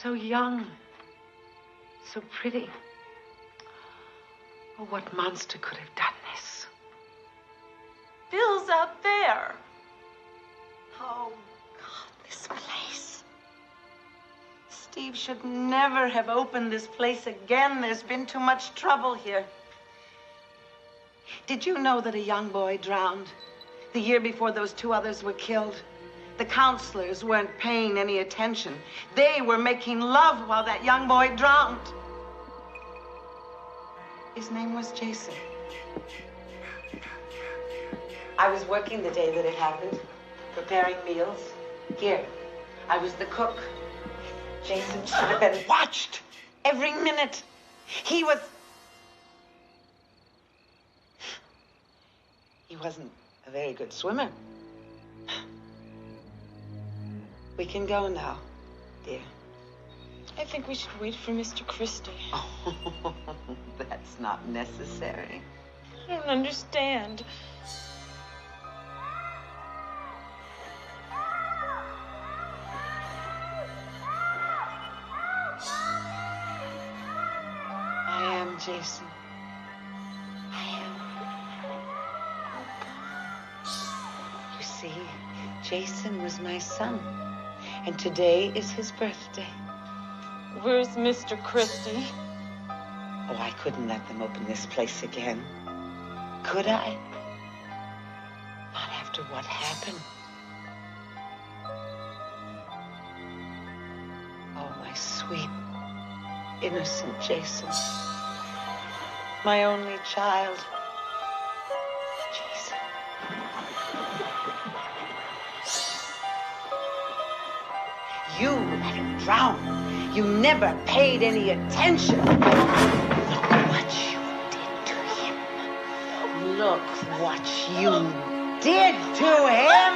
So young, so pretty. Oh, what monster could have done this? Bill's out there. Oh, God, this place. Steve should never have opened this place again. There's been too much trouble here. Did you know that a young boy drowned the year before those two others were killed? The counselors weren't paying any attention. They were making love while that young boy drowned. His name was Jason. I was working the day that it happened, preparing meals. Here, I was the cook. Jason should have been watched every minute. He wasn't a very good swimmer. We can go now, dear. I think we should wait for Mr. Christie. Oh, that's not necessary. I don't understand. I am Jason. I am. You see, Jason was my son, and today is his birthday. Where's Mr. Christie? Oh, I couldn't let them open this place again. Could I? Not after what happened. Oh, my sweet, innocent Jason. My only child. Jason. You let him drown. You never paid any attention. Look what you did to him. Look what you did to him.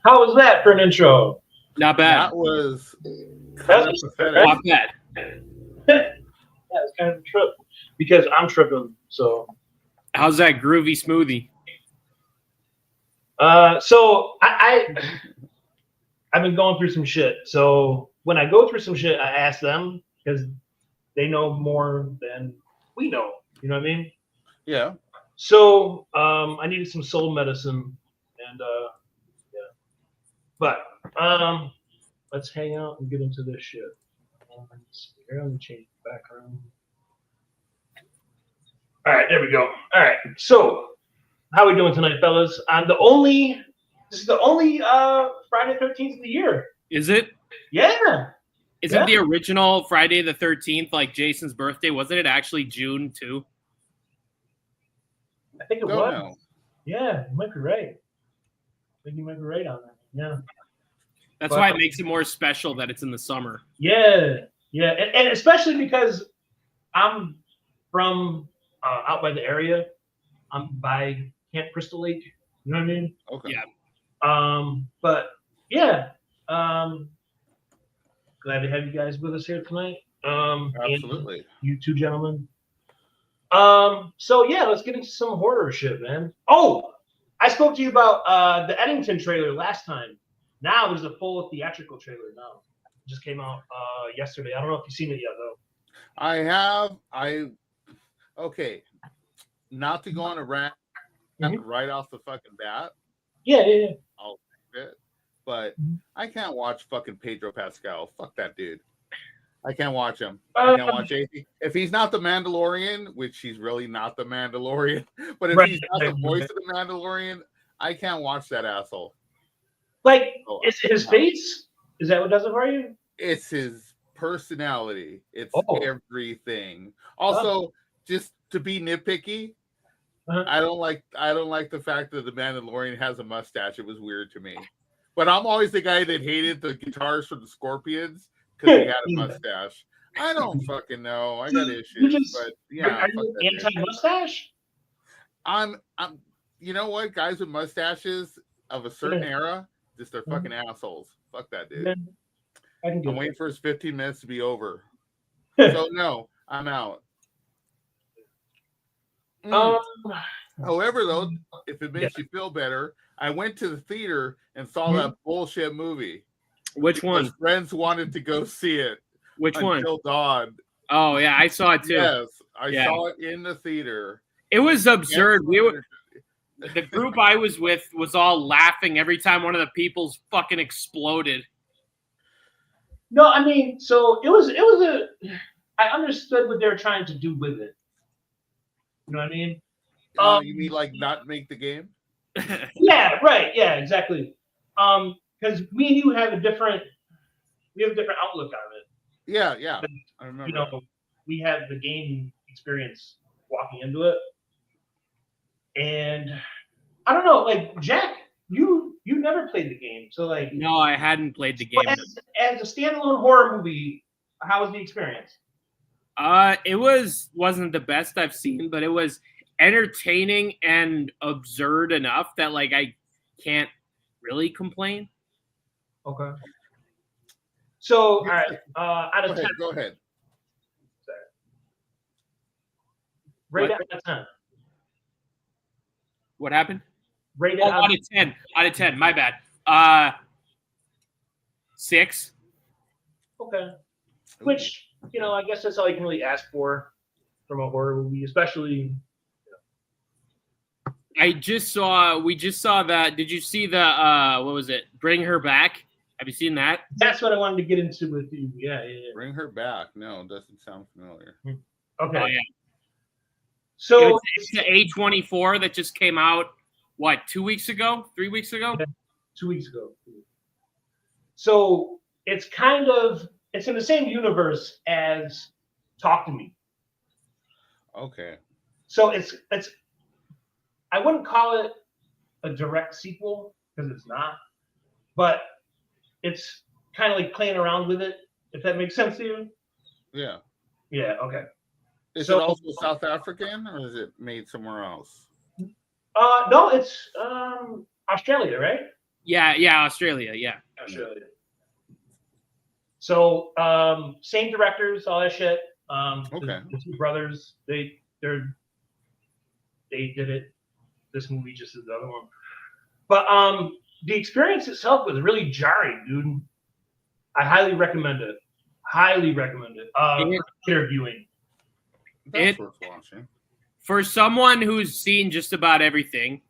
How was that for an intro? Not bad. That was That kind of was pathetic. right? Not bad. That was kind of a trip because I'm tripping. So, How's that groovy smoothie? so I've been going through some shit. So when I go through some shit, I ask them because they know more than we know. You know what I mean? Yeah. So I needed some soul medicine, and yeah. But let's hang out and get into this shit. I'm gonna change the background. All right, there we go. All right, so how we doing tonight, fellas? This is the only Friday 13th of the year. Is it? Yeah. Isn't the original Friday the 13th like Jason's birthday? Wasn't it actually June too? I think it Don't was. know. Yeah, you might be right. I think you might be right on that. Yeah. That's why it makes it more special that it's in the summer. Yeah, yeah, and especially because I'm from out by the area. I'm by Camp Crystal Lake. You know what I mean? Okay. Yeah. But yeah, glad to have you guys with us here tonight. Absolutely. And you two gentlemen. So yeah, let's get into some horror shit, man. Oh, I spoke to you about the Eddington trailer last time. Now there's a full theatrical trailer now. It just came out yesterday. I don't know if you've seen it yet though. I have. Okay. Not to go on a rant right off the fucking bat. Yeah. I'll admit it, but I can't watch fucking Pedro Pascal. Fuck that dude. I can't watch him. I can't watch anything. If he's not the Mandalorian, which he's really not the Mandalorian, but if he's not the voice of the Mandalorian, I can't watch that asshole. Like, it's his face? Is that what does it for you? It's his personality. It's everything. Also, just to be nitpicky, I don't like the fact that the Mandalorian has a mustache. It was weird to me. But I'm always the guy that hated the guitars from the Scorpions because he had a mustache. I don't fucking know. I got issues, but yeah. Are you anti-mustache? I'm. You know what? Guys with mustaches of a certain era, just they're fucking assholes. Fuck that dude. I'm waiting for his 15 minutes to be over. So no, I'm out. However, though, if it makes you feel better, I went to the theater and saw that bullshit movie. Which one? Friends wanted to go see it. Which one? Until Dawn. Oh yeah, I saw it too. Yes, I saw it in the theater. It was absurd. The group I was with was all laughing every time one of the people's fucking exploded. No, I mean, so it was I understood what they were trying to do with it. You know what I mean? You mean like not make the game? Yeah, right. Yeah, exactly. Because me and you have a different outlook on it. Yeah. I remember. You know, we had the game experience walking into it, and I don't know, like Jack, you never played the game, so like. No, I hadn't played the game. As a standalone horror movie, how was the experience? It wasn't the best I've seen, but it was entertaining and absurd enough that like I can't really complain. Okay. So, all right, out of 10. Go ahead. Rate out of 10. What happened? Rate out of 10. Out of 10. My bad. 6. Okay. Which, you know, I guess that's all you can really ask for from a horror movie, especially. We just saw that. Did you see the what was it? Bring Her Back? Have you seen that? That's what I wanted to get into with you. Yeah. Bring Her Back. No, it doesn't sound familiar. Okay. Oh, yeah. So it's the A24 that just came out. What? 2 weeks ago? 3 weeks ago? Yeah, 2 weeks ago. So it's in the same universe as Talk to Me. Okay. So it's I wouldn't call it a direct sequel because it's not, but it's kind of like playing around with it, if that makes sense to you. Yeah. Yeah. Okay. Is it also South African or is it made somewhere else? No, it's Australia, right? Yeah, Australia. Yeah. Australia. So same directors, all that shit. Okay. The two brothers, they did it. This movie just is the other one. But the experience itself was really jarring, dude. I highly recommend it. Highly recommend it. Theater viewing. That's worth watching. For someone who's seen just about everything,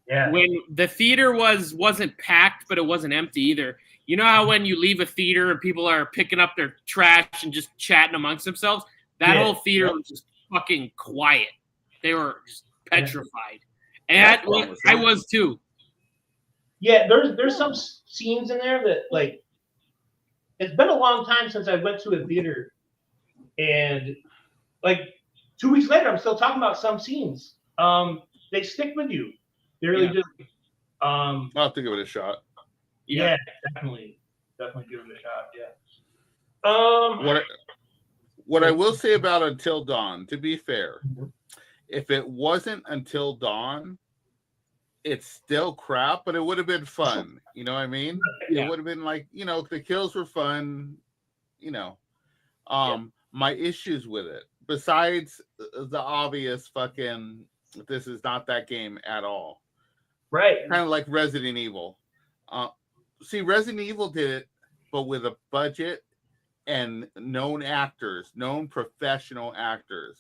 when the theater wasn't packed, but it wasn't empty either. You know how when you leave a theater and people are picking up their trash and just chatting amongst themselves? That whole theater was just fucking quiet. They were just petrified. And I was too. Yeah, there's some scenes in there that, like, it's been a long time since I went to a theater, and like 2 weeks later, I'm still talking about some scenes. They stick with you. They really do. I'll have to give it a shot. Yeah, definitely give it a shot. Yeah. What I will say about Until Dawn, to be fair, if it wasn't Until Dawn, it's still crap, but it would have been fun. You know what I mean? Yeah. It would have been like, the kills were fun. My issues with it, besides the obvious fucking, this is not that game at all. Right. Kind of like Resident Evil. See, Resident Evil did it, but with a budget and known professional actors.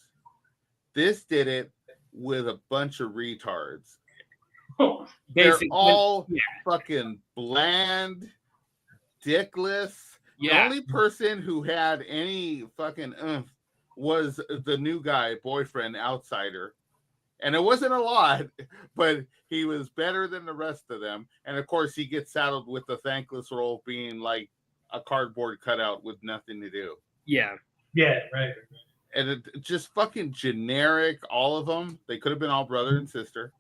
This did it with a bunch of retards. They're all fucking bland, dickless. The only person who had any fucking was the new guy, boyfriend, outsider. And it wasn't a lot, but he was better than the rest of them. And of course, he gets saddled with the thankless role of being like a cardboard cutout with nothing to do. Yeah, right. And it just fucking generic, all of them. They could have been all brother and sister.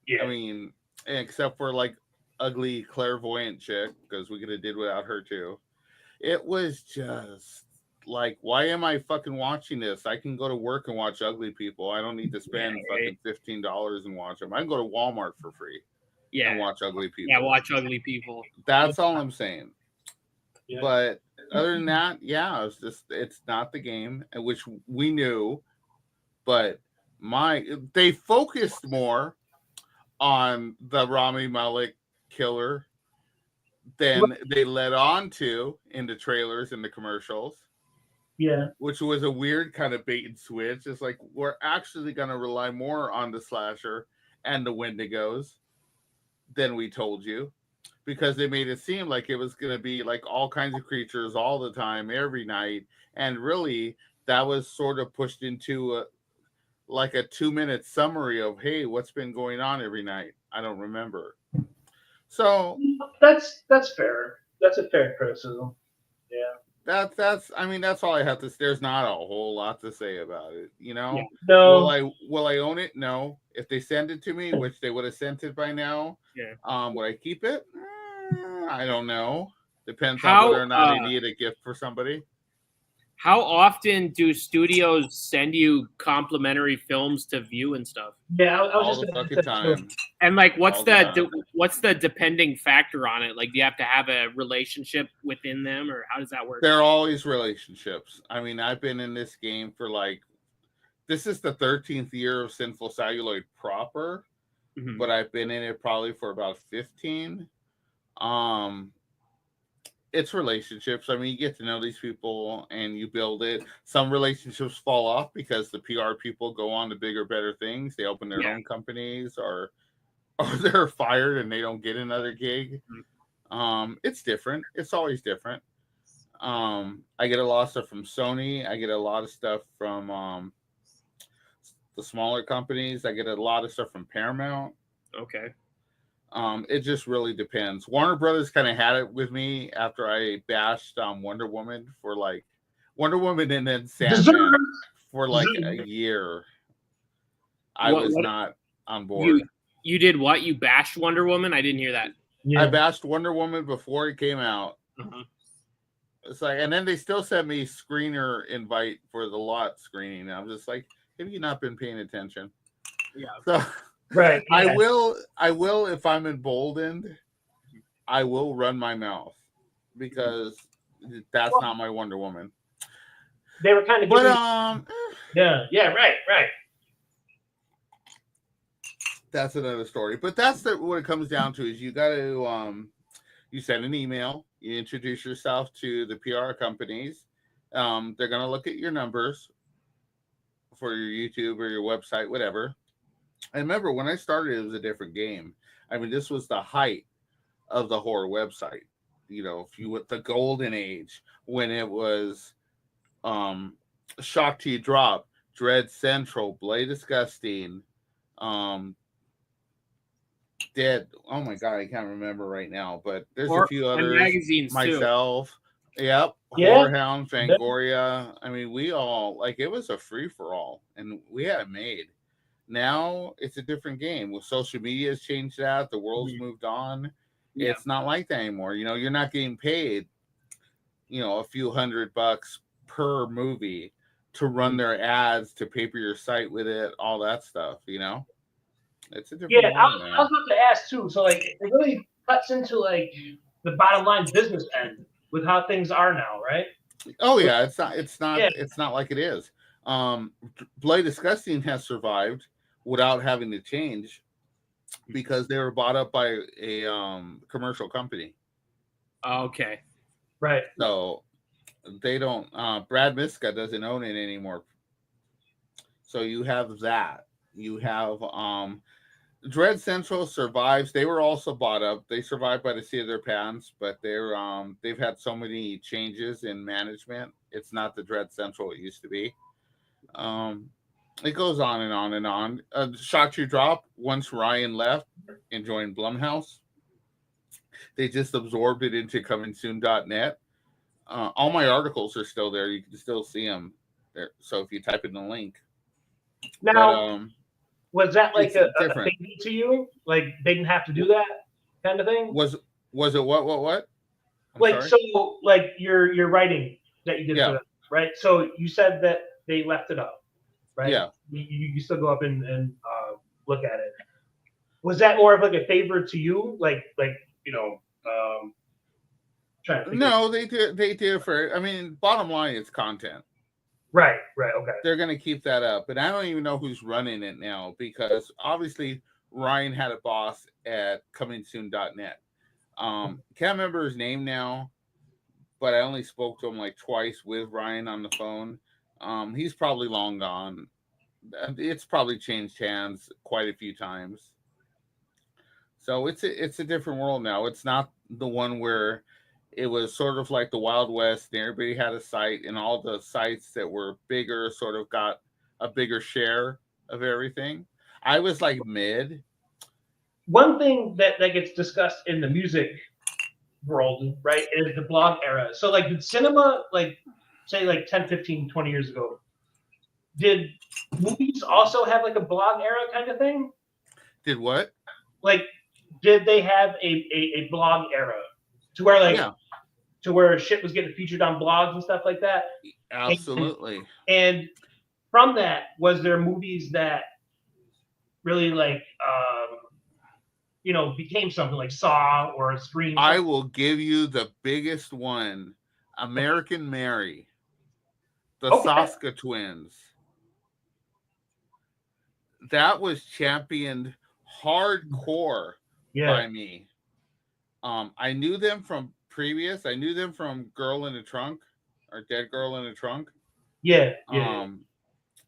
Yeah. I mean, except for like ugly clairvoyant chick, because we could have did without her too. It was just like, why am I fucking watching this? I can go to work and watch ugly people. I don't need to spend fucking $15 and watch them. I can go to Walmart for free and watch ugly people. Yeah, watch ugly people. That's all I'm saying. Yeah. But other than that, it's not the game, which we knew, but they focused more on the Rami Malek killer than they led on to in the trailers and the commercials. Yeah. Which was a weird kind of bait and switch. It's like, we're actually going to rely more on the slasher and the Wendigos than we told you, because they made it seem like it was going to be like all kinds of creatures all the time, every night. And really, that was sort of pushed into a 2-minute summary of, hey, what's been going on every night? I don't remember. So that's fair. That's a fair criticism. Yeah. That's all I have to say. There's not a whole lot to say about it, No. Will I own it? No. If they send it to me, which they would have sent it by now, would I keep it? I don't know. Depends on whether or not I need a gift for somebody. How often do studios send you complimentary films to view and stuff? Yeah, I was all the fucking time. And like, what's the depending factor on it? Like, do you have to have a relationship within them, or how does that work? There are always relationships. I mean, I've been in this game for this is the 13th year of Sinful Celluloid proper, but I've been in it probably for about 15. It's relationships. I mean, you get to know these people and you build it. Some relationships fall off because the PR people go on to bigger, better things. They open their own companies, or they're fired and they don't get another gig. It's different. It's always different. I get a lot of stuff from Sony. I get a lot of stuff from the smaller companies. I get a lot of stuff from Paramount. Okay. It just really depends. Warner Brothers kind of had it with me after I bashed Wonder Woman for Wonder Woman and then Sandman for a year. I was not on board. You did what? You bashed Wonder Woman? I didn't hear that. Yeah. I bashed Wonder Woman before it came out. It's and then they still sent me screener invite for the lot screening. I'm just like, have you not been paying attention? Yeah. So. Right. Yeah. I will if I'm emboldened I will run my mouth because that's not my Wonder Woman. They were kind of giving, yeah, right. That's another story. But that's what it comes down to is you got to you send an email, you introduce yourself to the PR companies. They're going to look at your numbers for your YouTube or your website, whatever. I remember when I started, it was a different game. I mean, this was the height of the horror website. You know, if you went the golden age when it was Shock to Drop, Dread Central, Blade Disgusting, Dead. Oh my god, I can't remember right now, but there's a few others. Magazines myself, too. Yep, Yeah. Horrorhound, Fangoria. I mean, we all like it was a free for all, and we had it made. Now it's a different game. With social media has changed that. The world's moved on. Yeah. It's not like that anymore. You know, you're not getting paid, you know, a few $100 per movie to run their ads, to paper your site with it, all that stuff, you know? It's a different I was about to ask too. So like it really cuts into like the bottom line business end with how things are now, right? Oh yeah, it's not like it is. Blade Disgusting has survived without having to change because they were bought up by a commercial company. Okay. Right. So they don't Brad Miska doesn't own it anymore. So you have that. You have Dread Central survives. They were also bought up. They survived by the seat of their pants, but they've had so many changes in management. It's not the Dread Central it used to be. It goes on and on and on. Shock to Drop, once Ryan left and joined Blumhouse, they just absorbed it into comingsoon.net. All my articles are still there. You can still see them there. So if you type in the link. Now, was that like a baby to you? Like they didn't have to do that kind of thing? Was it what? Like sorry? So like your writing that you did for them, right? So you said that they left it up, right? Yeah. You still go up and look at it. Was that more of like a favor to you? Like you know, no, they did for. I mean, bottom line, it's content. Right. Okay. They're going to keep that up. But I don't even know who's running it now because obviously Ryan had a boss at comingsoon.net. Can't remember his name now, but I only spoke to him like twice with Ryan on the phone. He's probably long gone. It's probably changed hands quite a few times. So it's a different world now. It's not the one where it was sort of like the Wild West and everybody had a site and all the sites that were bigger sort of got a bigger share of everything. I was like mid. One thing that gets discussed in the music world, right, is the blog era. So like did cinema, like say like 10, 15, 20 years ago, did movies also have like a blog era kind of thing? Did what? Like did they have a blog era to where like to where shit was getting featured on blogs and stuff like that? Absolutely. And from that, was there movies that really like you know, became something like Saw or Scream? I will give you the biggest one. American Mary. The Saska twins. That was championed hardcore by me. I knew them from previous. I knew them from Girl in the Trunk or Dead Girl in the Trunk. Yeah.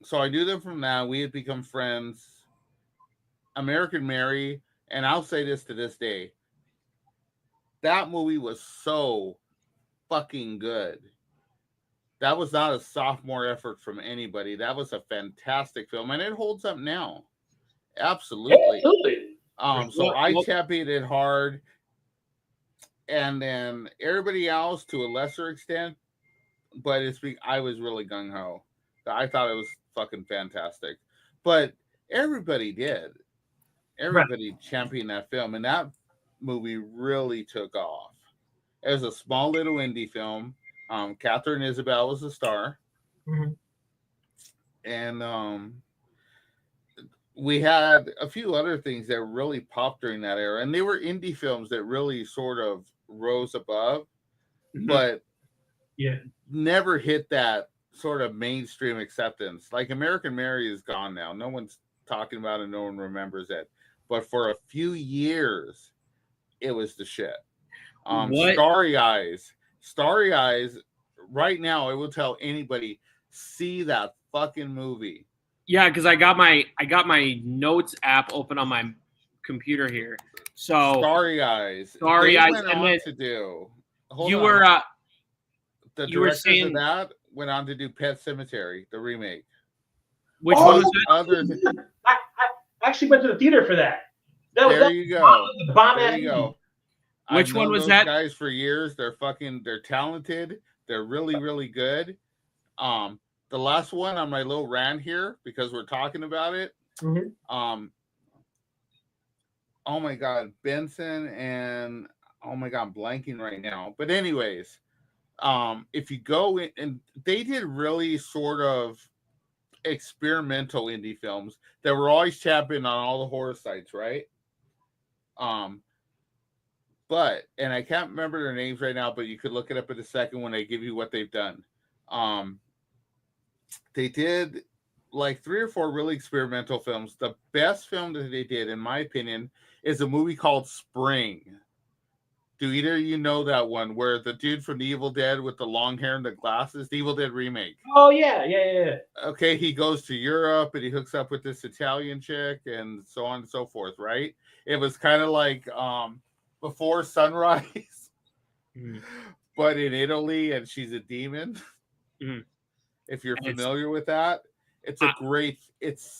So I knew them from that. We had become friends. American Mary, and I'll say this to this day. That movie was so fucking good. That was not a sophomore effort from anybody. That was a fantastic film, and it holds up now. Absolutely. So I championed it hard, and then everybody else to a lesser extent, but I was really gung ho. I thought it was fucking fantastic, but everybody did. Everybody championed that film, and that movie really took off. It was a small little indie film. Catherine Isabel was the star. And we had a few other things that really popped during that era, and they were indie films that really sort of rose above, but never hit that sort of mainstream acceptance. Like American Mary is gone now. No one's talking about it. No one remembers it. But for a few years, it was the shit. Starry Eyes. Right now, I will tell anybody, see that fucking movie. Yeah, because I got my notes app open on my computer here. So Starry Eyes. Starry Eyes. Went on to do. The directors of that went on to do Pet Sematary, the remake. Which one was that? I actually went to the theater for that. There you go. There you go. Which one was that? Guys for years. They're talented. They're really, really good. The last one on my little rant here, because we're talking about it. Oh my God, Benson and oh my God, I'm blanking right now. But anyways, if you go in, and they did really sort of experimental indie films that were always championed on all the horror sites, right? But and I can't remember their names right now, but you could look it up in a second when I give you what they've done. They did like 3 or 4 really experimental films. The best film that they did, in my opinion, is a movie called Spring. Do either of you know that one where the dude from The Evil Dead with the long hair and the glasses, the Evil Dead remake? Oh, yeah. Okay, he goes to Europe and he hooks up with this Italian chick and so on and so forth, right? It was kind of like Before Sunrise, but in Italy, and she's a demon. If you're familiar with that, it's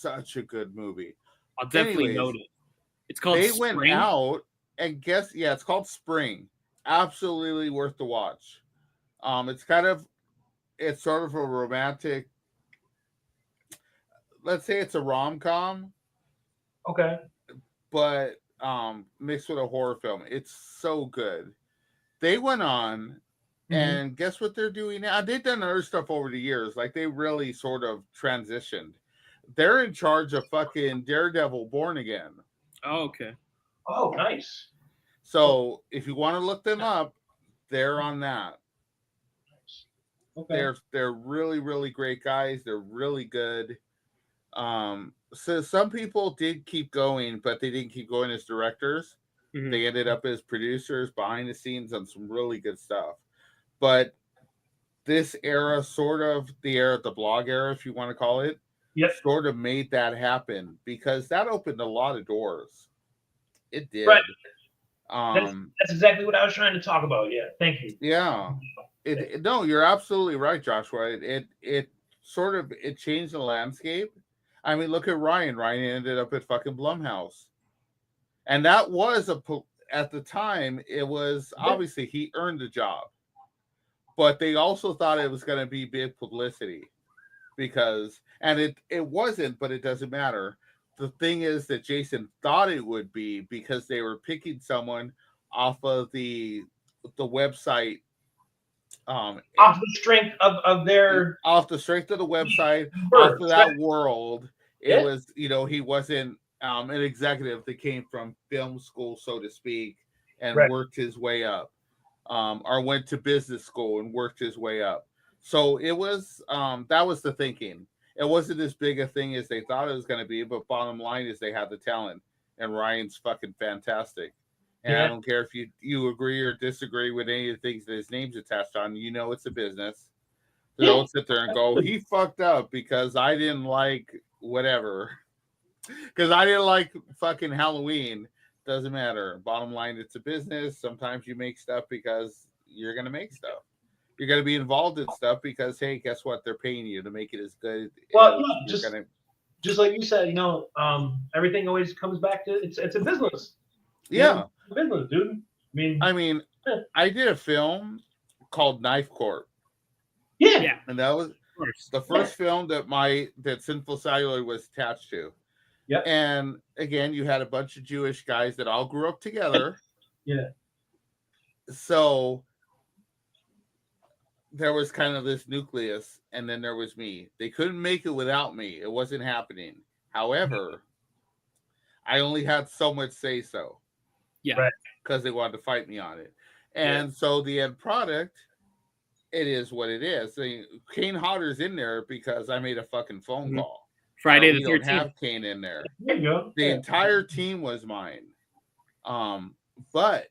such a good movie. I'll definitely note it. It's called They Spring. went out and it's called Spring. Absolutely worth the watch. It's sort of a romantic, let's say it's a rom-com. Okay. But mixed with a horror film. It's so good. They went on and guess what they're doing now? They've done other stuff over the years. Like they really sort of transitioned. They're in charge of fucking Daredevil Born Again. Oh, okay. Oh, nice. So if you want to look them up, they're on that. Okay. They're really, really great guys. They're really good. So some people did keep going, but they didn't keep going as directors. They ended up as producers behind the scenes on some really good stuff. But this era, sort of the blog era, if you want to call it, sort of made that happen because that opened a lot of doors. It did. Right. That's exactly what I was trying to talk about. Yeah. Thank you. Yeah. No, you're absolutely right, Joshua. It sort of changed the landscape. I mean, look at Ryan. Ryan ended up at fucking Blumhouse. And that was at the time, it was obviously he earned the job. But they also thought it was going to be big publicity because, and it wasn't, but it doesn't matter. The thing is that Jason thought it would be because they were picking someone off of the website. Off the strength of their... Off the strength of the website, off of that world, it was, he wasn't an executive that came from film school, so to speak, and worked his way up. Or went to business school and worked his way up. So it was, that was the thinking. It wasn't as big a thing as they thought it was going to be, but bottom line is they had the talent, and Ryan's fucking fantastic. And I don't care if you agree or disagree with any of the things that his name's attached on. It's a business. They don't sit there and go, he fucked up because I didn't like whatever. Because I didn't like fucking Halloween. Doesn't matter. Bottom line, it's a business. Sometimes you make stuff because you're going to make stuff. You're going to be involved in stuff because, hey, guess what? They're paying you to make it as good. Well, just like you said, everything always comes back to it's a business. Yeah. It's a business, dude. I mean, I did a film called Knife Corp. Yeah. And that was the first film that Sinful Cellular was attached to. Yeah. And again, you had a bunch of Jewish guys that all grew up together. Yeah. So there was kind of this nucleus, and then there was me. They couldn't make it without me. It wasn't happening. However, I only had so much say so. Yeah. Because they wanted to fight me on it. And so the end product, it is what it is. Kane Hodder's in there because I made a fucking phone call. Friday the we 13th. don't have Kane in there. There you go. The entire team was mine. But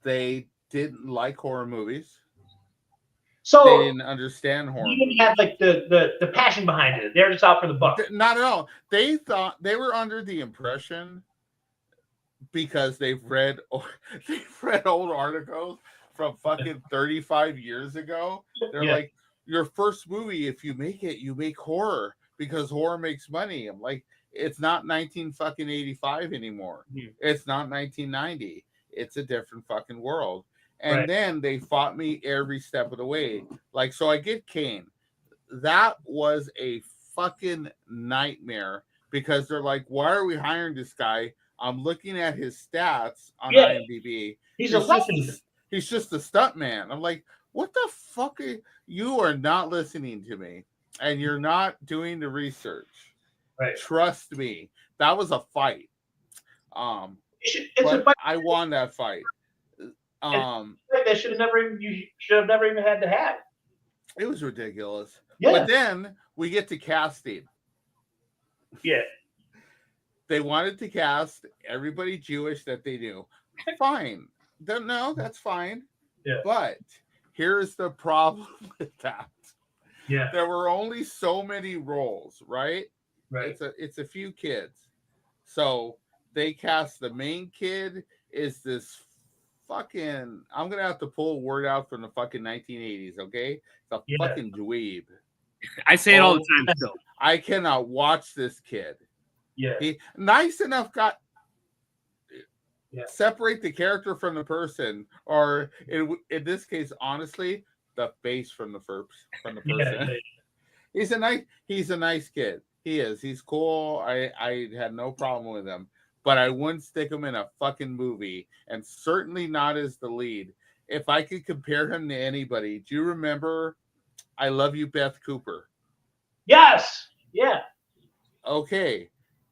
they didn't like horror movies. So they didn't understand horror you movies. didn't have like the passion behind it. They're just out for the buck. Not at all. They thought they were under the impression, because they've read old articles from fucking 35 years ago. They're like, your first movie, if you make it, you make horror because horror makes money. I'm like, it's not 1985 anymore. It's not 1990. It's a different fucking world. And then they fought me every step of the way. Like, so I get Kane. That was a fucking nightmare because they're like, why are we hiring this guy? I'm looking at his stats on IMDb. He's just a stunt man. I'm like, what the fuck? You are not listening to me, and you're not doing the research. Right. Trust me. That was a fight. I won that fight. They should have never. You should have never even had to have. It was ridiculous. Yeah. But then we get to casting. Yeah. They wanted to cast everybody Jewish that they knew. Fine. No, that's fine. Yeah. But here's the problem with that. Yeah. There were only so many roles, right? Right. It's a few kids. So they cast the main kid is this fucking, I'm gonna have to pull a word out from the fucking 1980s, okay? It's a fucking dweeb. I say it all the time still. I cannot watch this kid. Yeah. He nice enough got separate the character from the person, or in this case, honestly, the face from the person. He's a nice kid. He is. He's cool. I had no problem with him, but I wouldn't stick him in a fucking movie, and certainly not as the lead. If I could compare him to anybody, do you remember I Love You, Beth Cooper? Yes. Yeah. Okay.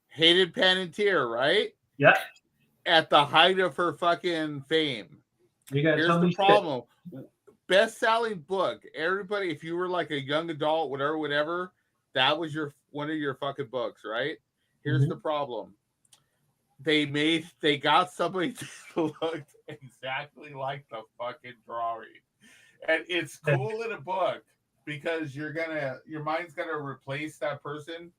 Hated Panettiere, right? Yeah. At the height of her fucking fame. Here's the problem. Best-selling book. Everybody, if you were like a young adult, whatever, that was one of your fucking books, right? Here's the problem. They got somebody to look exactly like the fucking drawing. And it's cool in a book because your mind's gonna replace that person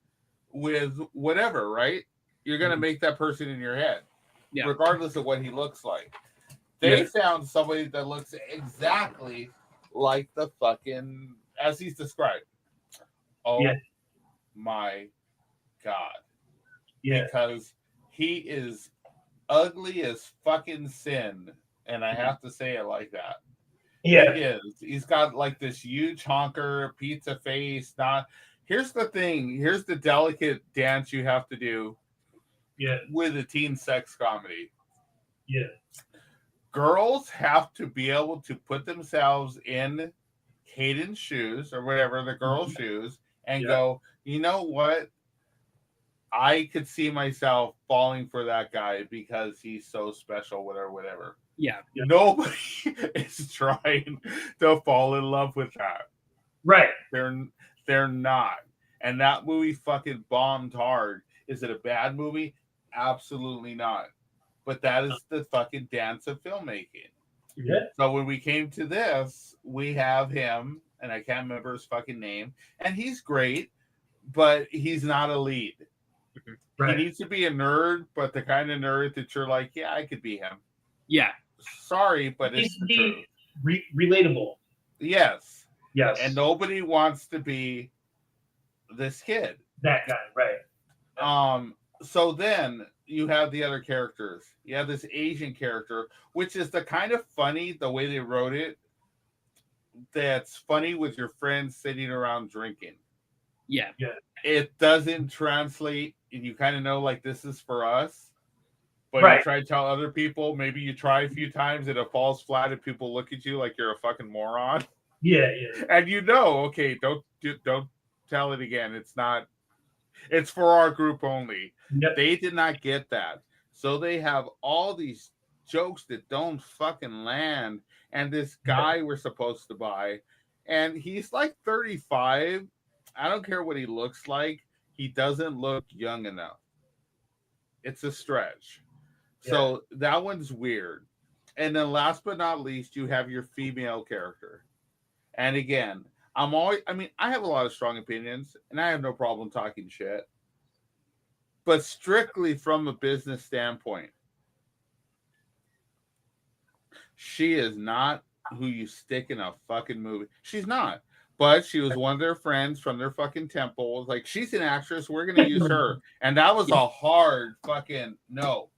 with whatever, right? You're gonna make that person in your head, regardless of what he looks like. They found somebody that looks exactly like the fucking as he's described. Oh my God! Yeah, because he is ugly as fucking sin, and I have to say it like that. Yeah, he is. He's got like this huge honker, pizza face. Here's the thing. Here's the delicate dance you have to do. Yeah. With a teen sex comedy. Yeah. Girls have to be able to put themselves in Hayden's shoes or whatever, the girl's shoes, and go, you know what? I could see myself falling for that guy because he's so special, whatever. Yeah. Nobody is trying to fall in love with that. Right. They're not. And that movie fucking bombed hard. Is it a bad movie? Absolutely not. But that is the fucking dance of filmmaking. Yeah. So when we came to this, we have him, and I can't remember his fucking name, and he's great, but he's not a lead. Right. He needs to be a nerd, but the kind of nerd that you're like, yeah, I could be him. Yeah. Sorry, but it's the truth. Relatable. Yes. Yes. And nobody wants to be this kid. That guy, right. So then you have the other characters. You have this Asian character, which is the kind of funny, the way they wrote it, that's funny with your friends sitting around drinking. Yeah. Yeah. It doesn't translate, and you kind of know, like, this is for us. But you try to tell other people, maybe you try a few times and it falls flat and people look at you like you're a fucking moron. Yeah, yeah. And you know, okay, don't tell it again. It's not It's for our group only. Yep. They did not get that. So they have all these jokes that don't fucking land. And this guy we're supposed to buy, and he's like 35. I don't care what he looks like. He doesn't look young enough. It's a stretch. Yeah. So that one's weird. And then last but not least, you have your female character. And again, I have a lot of strong opinions, and I have no problem talking shit. But strictly from a business standpoint, she is not who you stick in a fucking movie. She's not. But she was one of their friends from their fucking temple. It was like, she's an actress. We're going to use her. And that was a hard fucking no.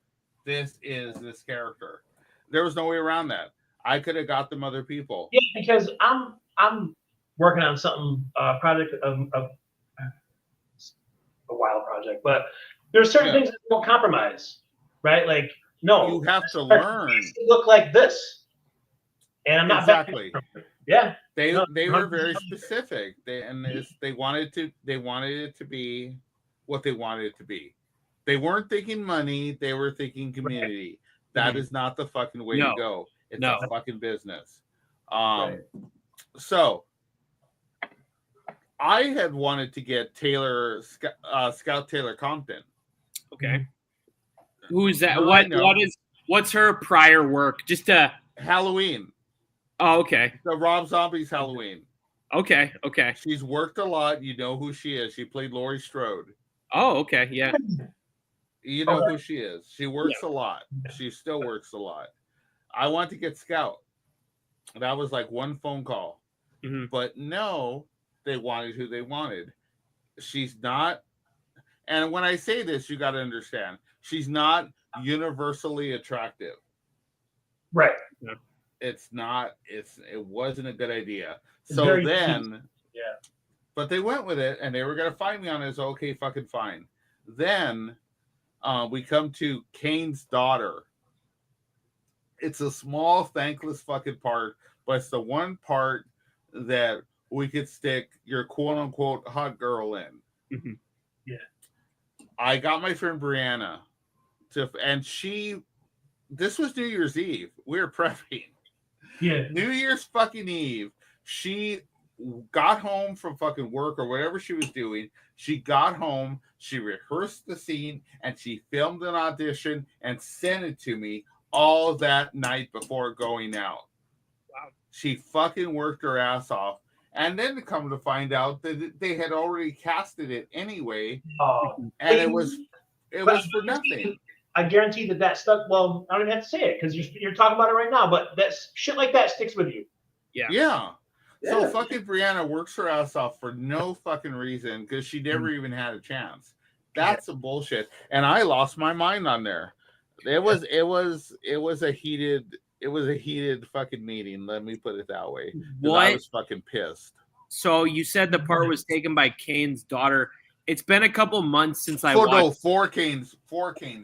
This is this character. There was no way around that. I could have got them other people. Yeah, because I'm working on something, project of a wild project, but there's certain things that don't compromise, right? Like, no, you have to learn. Look like this, and I'm not exactly. Yeah, they were very specific. They wanted it to be what they wanted it to be. They weren't thinking money. They were thinking community. That is not the fucking way to go. It's a fucking business. So I had wanted to get Scout Taylor Compton. Okay. Who's that? What's her prior work? Just Halloween. Oh, okay. The Rob Zombie's Halloween. Okay. She's worked a lot. You know who she is. She played Laurie Strode. Oh, okay. Yeah. You know who she is. She works a lot. She still works a lot. I want to get Scout. That was like one phone call. Mm-hmm. But no, they wanted who they wanted. She's not. And when I say this, you got to understand. She's not universally attractive. Right. Yeah. It's not. It wasn't a good idea. So then, but they went with it, and they were going to find me on it. It's okay, fucking fine. Then we come to Kane's daughter. It's a small, thankless fucking part, but it's the one part that we could stick your quote unquote hot girl in. Mm-hmm. Yeah. I got my friend Brianna and this was New Year's Eve. We were prepping. Yeah. New Year's fucking Eve. She got home from fucking work or whatever she was doing. She got home, she rehearsed the scene, and she filmed an audition and sent it to me all that night before going out. Wow. She fucking worked her ass off. And then to come to find out that they had already casted it anyway. And it was for nothing. I guarantee that stuck. Well, I don't even have to say it because you're talking about it right now, but that's shit like that sticks with you. Yeah. So fucking Brianna works her ass off for no fucking reason because she never even had a chance. That's some bullshit. And I lost my mind on there. It was a heated fucking meeting. Let me put it that way. I was fucking pissed. So you said the part was taken by Kane's daughter. It's been a couple months since I watched. For Kane's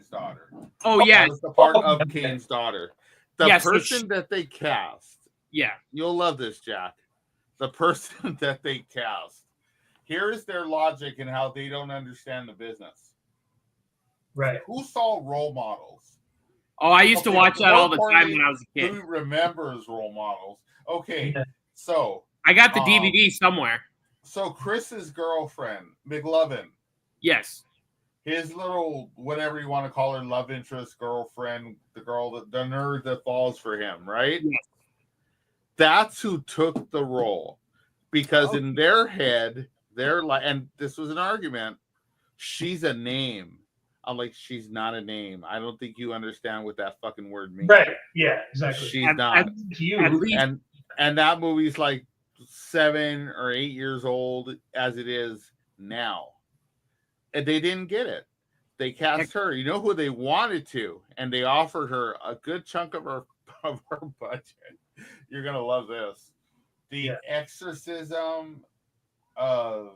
daughter. Oh yeah, that was the part of Kane's daughter. The person that they cast. Yeah, you'll love this, Jack. The person that they cast. Here is their logic and how they don't understand the business. Right. Who saw Role Models? Oh, I used to watch that all the time when I was a kid. Who remembers Role Models? Okay, so I got the DVD somewhere. So Chris's girlfriend, McLovin. Yes. His little, whatever you want to call her, love interest, girlfriend, the nerd that falls for him, right? Yes. That's who took the role. Because in their head, they're like, and this was an argument, she's a name. I'm like, she's not a name. I don't think you understand what that fucking word means. Right. Yeah, exactly. She's not. And that movie's like 7 or 8 years old as it is now. And they didn't get it. They cast her. You know who they wanted to, and they offered her a good chunk of her budget. You're gonna love this. The exorcism of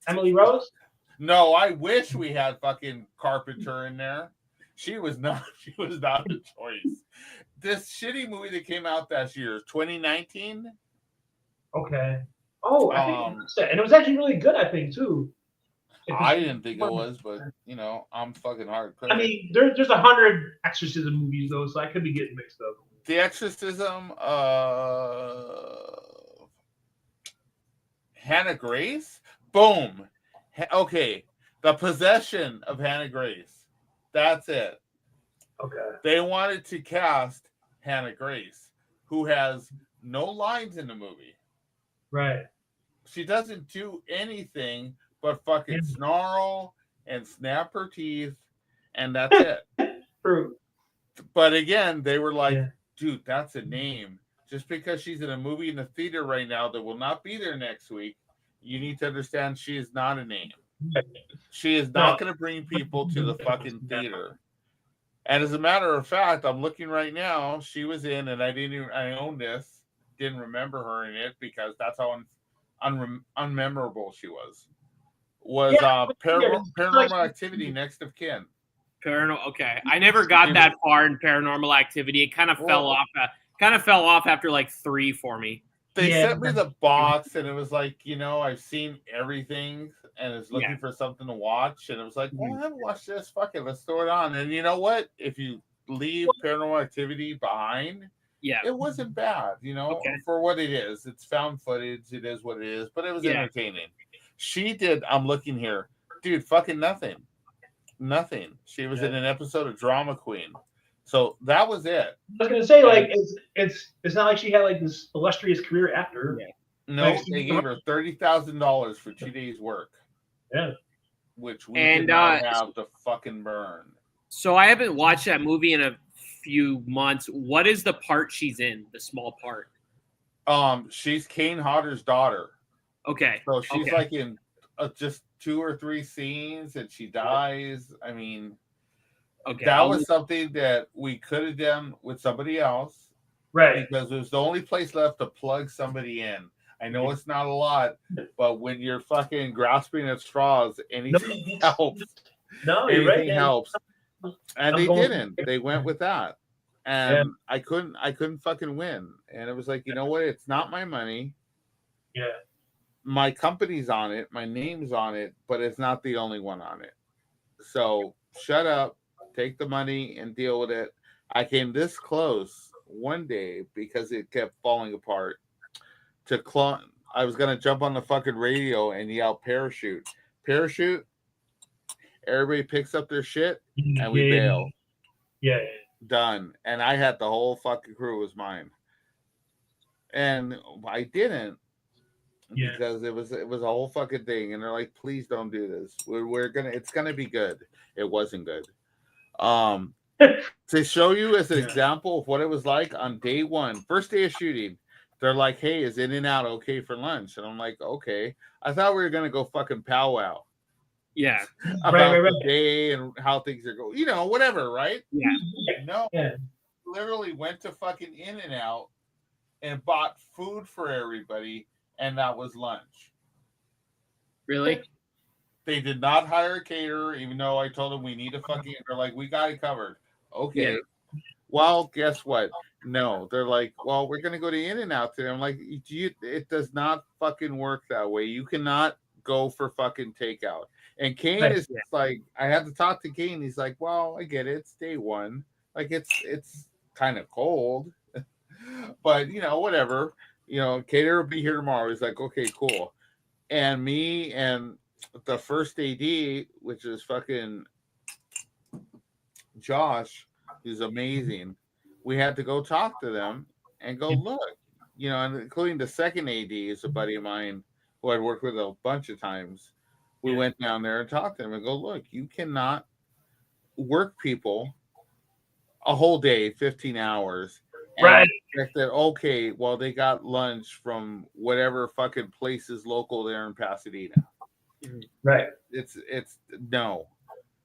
Emily Rose? No, I wish we had fucking Carpenter in there. She was not a choice. This shitty movie that came out that year, 2019. Okay. Oh, I think and it was actually really good, I think, too. I didn't think it was, but you know, I'm fucking hardcore. I mean, there's 100 exorcism movies though, so I could be getting mixed up. The Exorcism Hannah Grace? Boom. Okay. The Possession of Hannah Grace. That's it. Okay. They wanted to cast Hannah Grace, who has no lines in the movie. Right. She doesn't do anything but fucking snarl and snap her teeth, and that's it. True. But again, they were like, dude, that's a name. Just because she's in a movie in the theater right now that will not be there next week, you need to understand she is not a name. She is not going to bring people to the fucking theater. And as a matter of fact, I'm looking right now. She was in, and I own this. Didn't remember her in it because that's how unmemorable she was. Paranormal Activity, Next of Kin. Okay, I never got that far in Paranormal Activity. It kind of fell off. Kind of fell off after like 3 for me. They sent me the box, and it was like, you know, I've seen everything, and is looking for something to watch, and it was like, well, I haven't watched this. Fuck it, let's throw it on. And you know what? If you leave Paranormal Activity behind, it wasn't bad. You know, for what it is, it's found footage. It is what it is, but it was entertaining. She did. I'm looking here, dude. Fucking nothing. She was in an episode of Drama Queen. So that was it. I was gonna say, like, it's not like she had like this illustrious career after. No, like, they gave her $30,000 for 2 days' work. Yeah, which we did not have to fucking burn. So I haven't watched that movie in a few months. What is the part she's in? The small part. She's Kane Hodder's daughter. Okay. So she's like in just 2 or 3 scenes, and she dies. I mean. That was something that we could have done with somebody else. Right. Because it was the only place left to plug somebody in. I know it's not a lot, but when you're fucking grasping at straws, anything helps. No, you're right. Anything helps. And they didn't. They went with that. And I couldn't fucking win. And it was like, you know what? It's not my money. Yeah. My company's on it. My name's on it, but it's not the only one on it. So shut up. Take the money and deal with it. I came this close one day because it kept falling apart. I was gonna jump on the fucking radio and yell parachute. Parachute. Everybody picks up their shit and we bail. Yeah. Done. And I had the whole fucking crew was mine. And I didn't because it was a whole fucking thing. And they're like, please don't do this. It's gonna be good. It wasn't good. To show you as an example of what it was like on day 1, first day of shooting, they're like, hey, is In-N-Out okay for lunch? And I'm like, okay. I thought we were gonna go fucking powwow. Yeah. About the day and how things are going, you know, whatever, right? Yeah. No. Literally went to fucking In-N-Out and bought food for everybody, and that was lunch. Really? They did not hire a caterer, even though I told them we need a fucking. They're like, we got it covered. Okay. Yeah. Well, guess what? No, they're like, well, we're gonna go to In-N-Out today. I'm like, it does not fucking work that way. You cannot go for fucking takeout. And Kane is like, I had to talk to Kane. He's like, well, I get it. It's day 1. Like it's kind of cold, but you know, whatever. You know, caterer will be here tomorrow. He's like, okay, cool. And me and the first AD, which is fucking Josh, who's amazing. We had to go talk to them and go look, you know, and including the second AD is a buddy of mine who I'd worked with a bunch of times. We went down there and talked to them and go, look, you cannot work people a whole day, 15 hours. Right. That, okay, well, they got lunch from whatever fucking place is local there in Pasadena. Right. It's no.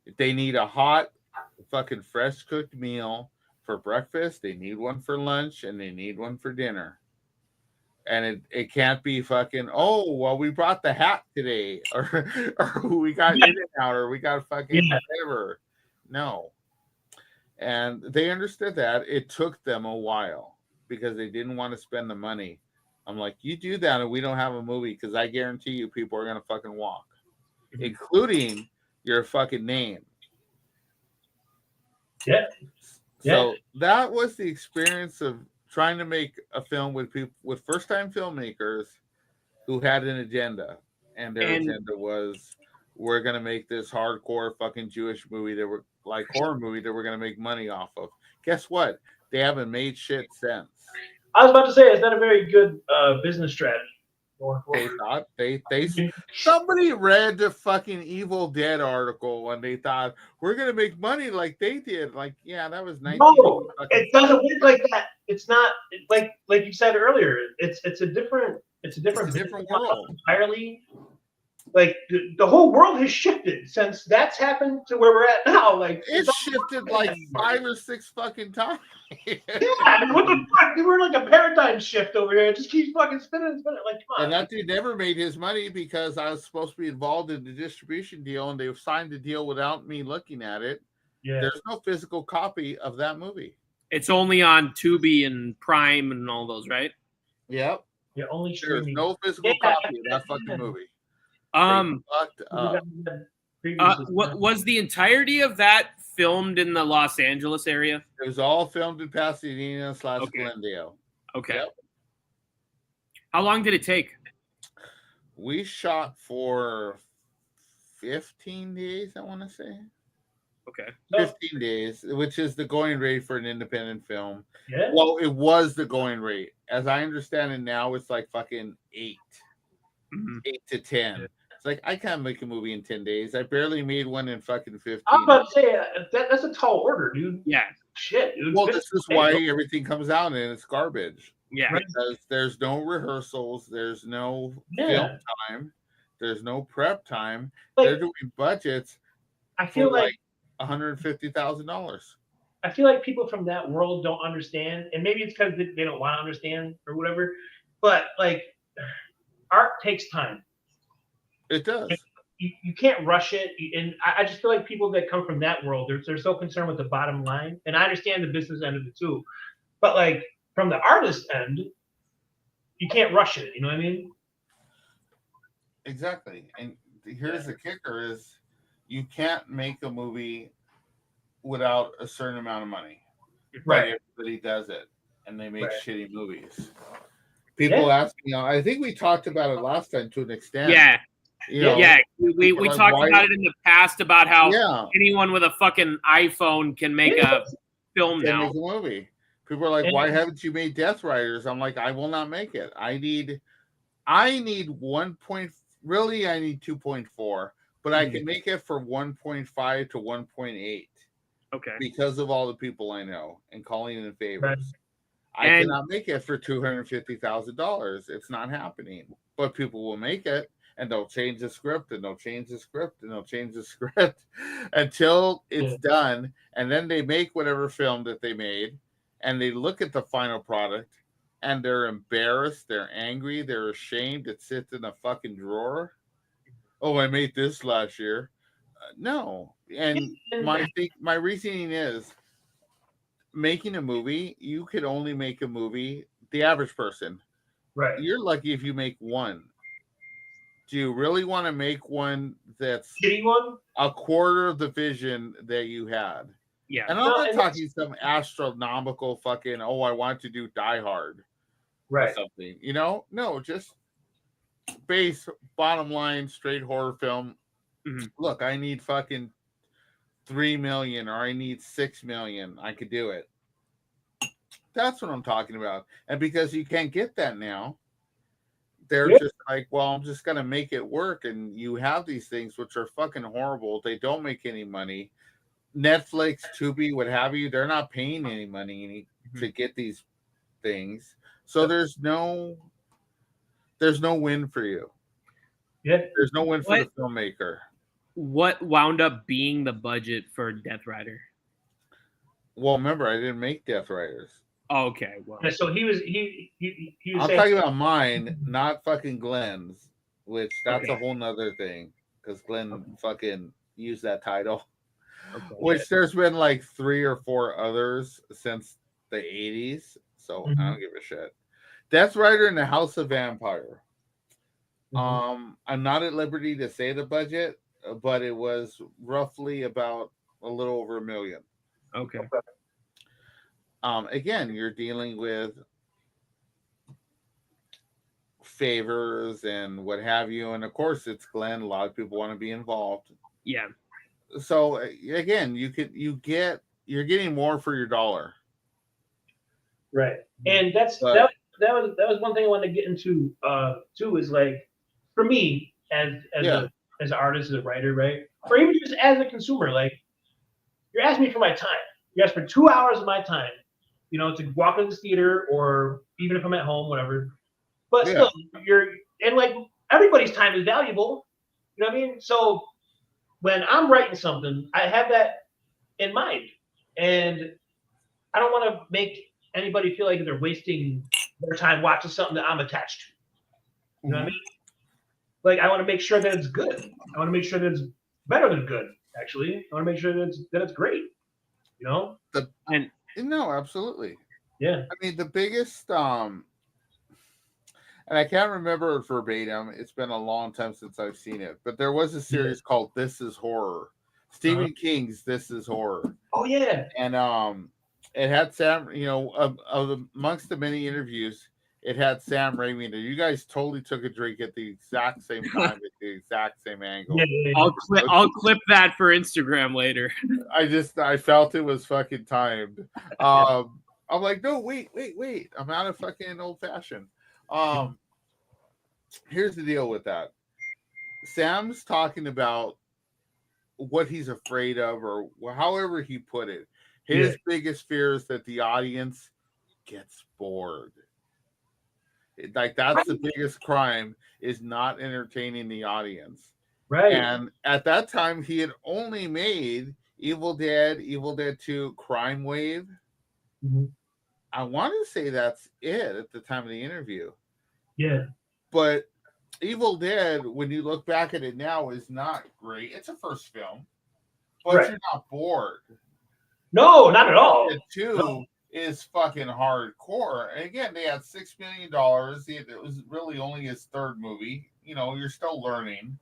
If they need a hot, fucking fresh cooked meal for breakfast, they need one for lunch, and they need one for dinner. And it can't be fucking, oh, well, we brought the hat today, or we got In-N-Out, or we got fucking whatever. No. And they understood that. It took them a while because they didn't want to spend the money. I'm like, you do that and we don't have a movie, because I guarantee you people are going to fucking walk. including your fucking name. Yeah. So that was the experience of trying to make a film with people, with first-time filmmakers who had an agenda, and their agenda was, we're gonna make this hardcore fucking Jewish movie that we're like horror movie that we're gonna make money off of. Guess what? They haven't made shit since. I was about to say it's not a very good business strategy. They thought they somebody read the fucking Evil Dead article and they thought we're gonna make money like they did. Like, yeah, that was 19. No, it doesn't work like that. It's not like you said earlier. It's a different world entirely. Like the whole world has shifted since that's happened to where we're at now. Like it's shifted like 5 or 6 fucking times. Yeah, I mean, what the fuck? We're like a paradigm shift over here. It just keeps fucking spinning and spinning. Like, come on. And that dude never made his money because I was supposed to be involved in the distribution deal, and they signed the deal without me looking at it. Yeah, there's no physical copy of that movie. It's only on Tubi and Prime and all those, right? Yep. Yeah, only there's no physical copy of that fucking movie. Was the entirety of that filmed in the Los Angeles area? It was all filmed in Pasadena / Glendale. Okay. Yep. How long did it take? We shot for 15 days, I want to say. Okay. 15 days, which is the going rate for an independent film. Yeah. Well, it was the going rate. As I understand it now, it's like fucking 8. 8 to 10. Yeah. It's like, I can't make a movie in 10 days. I barely made one in fucking 15. I'm about to say, that's a tall order, dude. Yeah. Shit, dude. Well, this is why everything comes out and it's garbage. Yeah. Because there's no rehearsals. There's no film time. There's no prep time. Like, they're doing budgets. I feel like $150,000. I feel like people from that world don't understand, and maybe it's because they don't want to understand or whatever, but like, art takes time. It does. You can't rush it, and I just feel like people that come from that world, they're so concerned with the bottom line, and I understand the business end of it too, but like from the artist end, you can't rush it. You know what I mean? Exactly. And here's the kicker: is you can't make a movie without a certain amount of money. Right. Everybody does it, and they make shitty movies. People ask me, I think we talked about it last time to an extent. Yeah. We talked about it in the past about how anyone with a fucking iPhone can make a film now. Make a movie. People are like, why haven't you made Death Riders? I'm like, I will not make it. I need 1 point. Really, I need 2.4, but I can make it for 1.5 to 1.8. Okay. Because of all the people I know and calling in favors. Right. I cannot make it for $250,000. It's not happening. But people will make it, and they'll change the script, and they'll change the script, and they'll change the script until it's done. And then they make whatever film that they made, and they look at the final product, and they're embarrassed, they're angry, they're ashamed. It sits in a fucking drawer. Oh, I made this last year. No. And my reasoning is, making a movie, you could only make a movie, the average person. Right. You're lucky if you make one. Do you really want to make one that's a quarter of the vision that you had? Yeah. And I'm not talking some astronomical fucking, I want to do Die Hard. Right. Or something. No, just bottom line, straight horror film. Mm-hmm. Look, I need fucking 3 million or I need 6 million. I could do it. That's what I'm talking about. And because you can't get that now, they're just like, well, I'm just going to make it work. And you have these things which are fucking horrible. They don't make any money. Netflix, Tubi, what have you, they're not paying any money to get these things. So there's no win for you. Yeah. There's no win for the filmmaker. what wound up being the budget for Death Rider? Well, remember, I didn't make Death Riders. Oh, okay. Well, yeah, so he was I'm talking about mine, not fucking Glenn's, which that's a whole nother thing because Glenn fucking used that title. Okay. Which there's been like 3 or 4 others since the 80s, so I don't give a shit. Death Rider and the House of Vampire. I'm not at liberty to say the budget, but it was roughly about a little over $1 million. Okay. Again, you're dealing with favors and what have you, and of course, it's Glenn. A lot of people want to be involved. Yeah. So again, you're getting more for your dollar. Right. And that was one thing I wanted to get into too, is like, for me as an artist, as a writer, right? Or even just as a consumer, like, you're asking me for my time. You ask for 2 hours of my time, to walk into the theater, or even if I'm at home, whatever. But still, and like, everybody's time is valuable. You know what I mean? So when I'm writing something, I have that in mind, and I don't want to make anybody feel like they're wasting their time watching something that I'm attached to. You know what I mean? Like, I want to make sure that it's good. I want to make sure that it's better than good. Actually, I want to make sure that it's great. No, absolutely. Yeah. I mean, the biggest and I can't remember it verbatim. It's been a long time since I've seen it, but there was a series called This Is Horror. Stephen King's This Is Horror. Oh yeah. And it had Sam, amongst the many interviews, it had Sam Raimi in there. You guys totally took a drink at the exact same time, at the exact same angle. Yeah. I'll clip that for Instagram later. I felt it was fucking timed. I'm like, no, wait. I'm out of fucking old fashioned. Here's the deal with that. Sam's talking about what he's afraid of, or however he put it. His biggest fear is that the audience gets bored. Like, that's the biggest crime, is not entertaining the audience. Right. And at that time, he had only made Evil Dead 2, Crime Wave. I want to say that's it at the time of the interview. Yeah. But Evil Dead, when you look back at it now, is not great. It's a first film, but you're not bored. No, not at all. Evil Dead 2 is fucking hardcore. And again, they had $6 million. It was really only his third movie. You're still learning.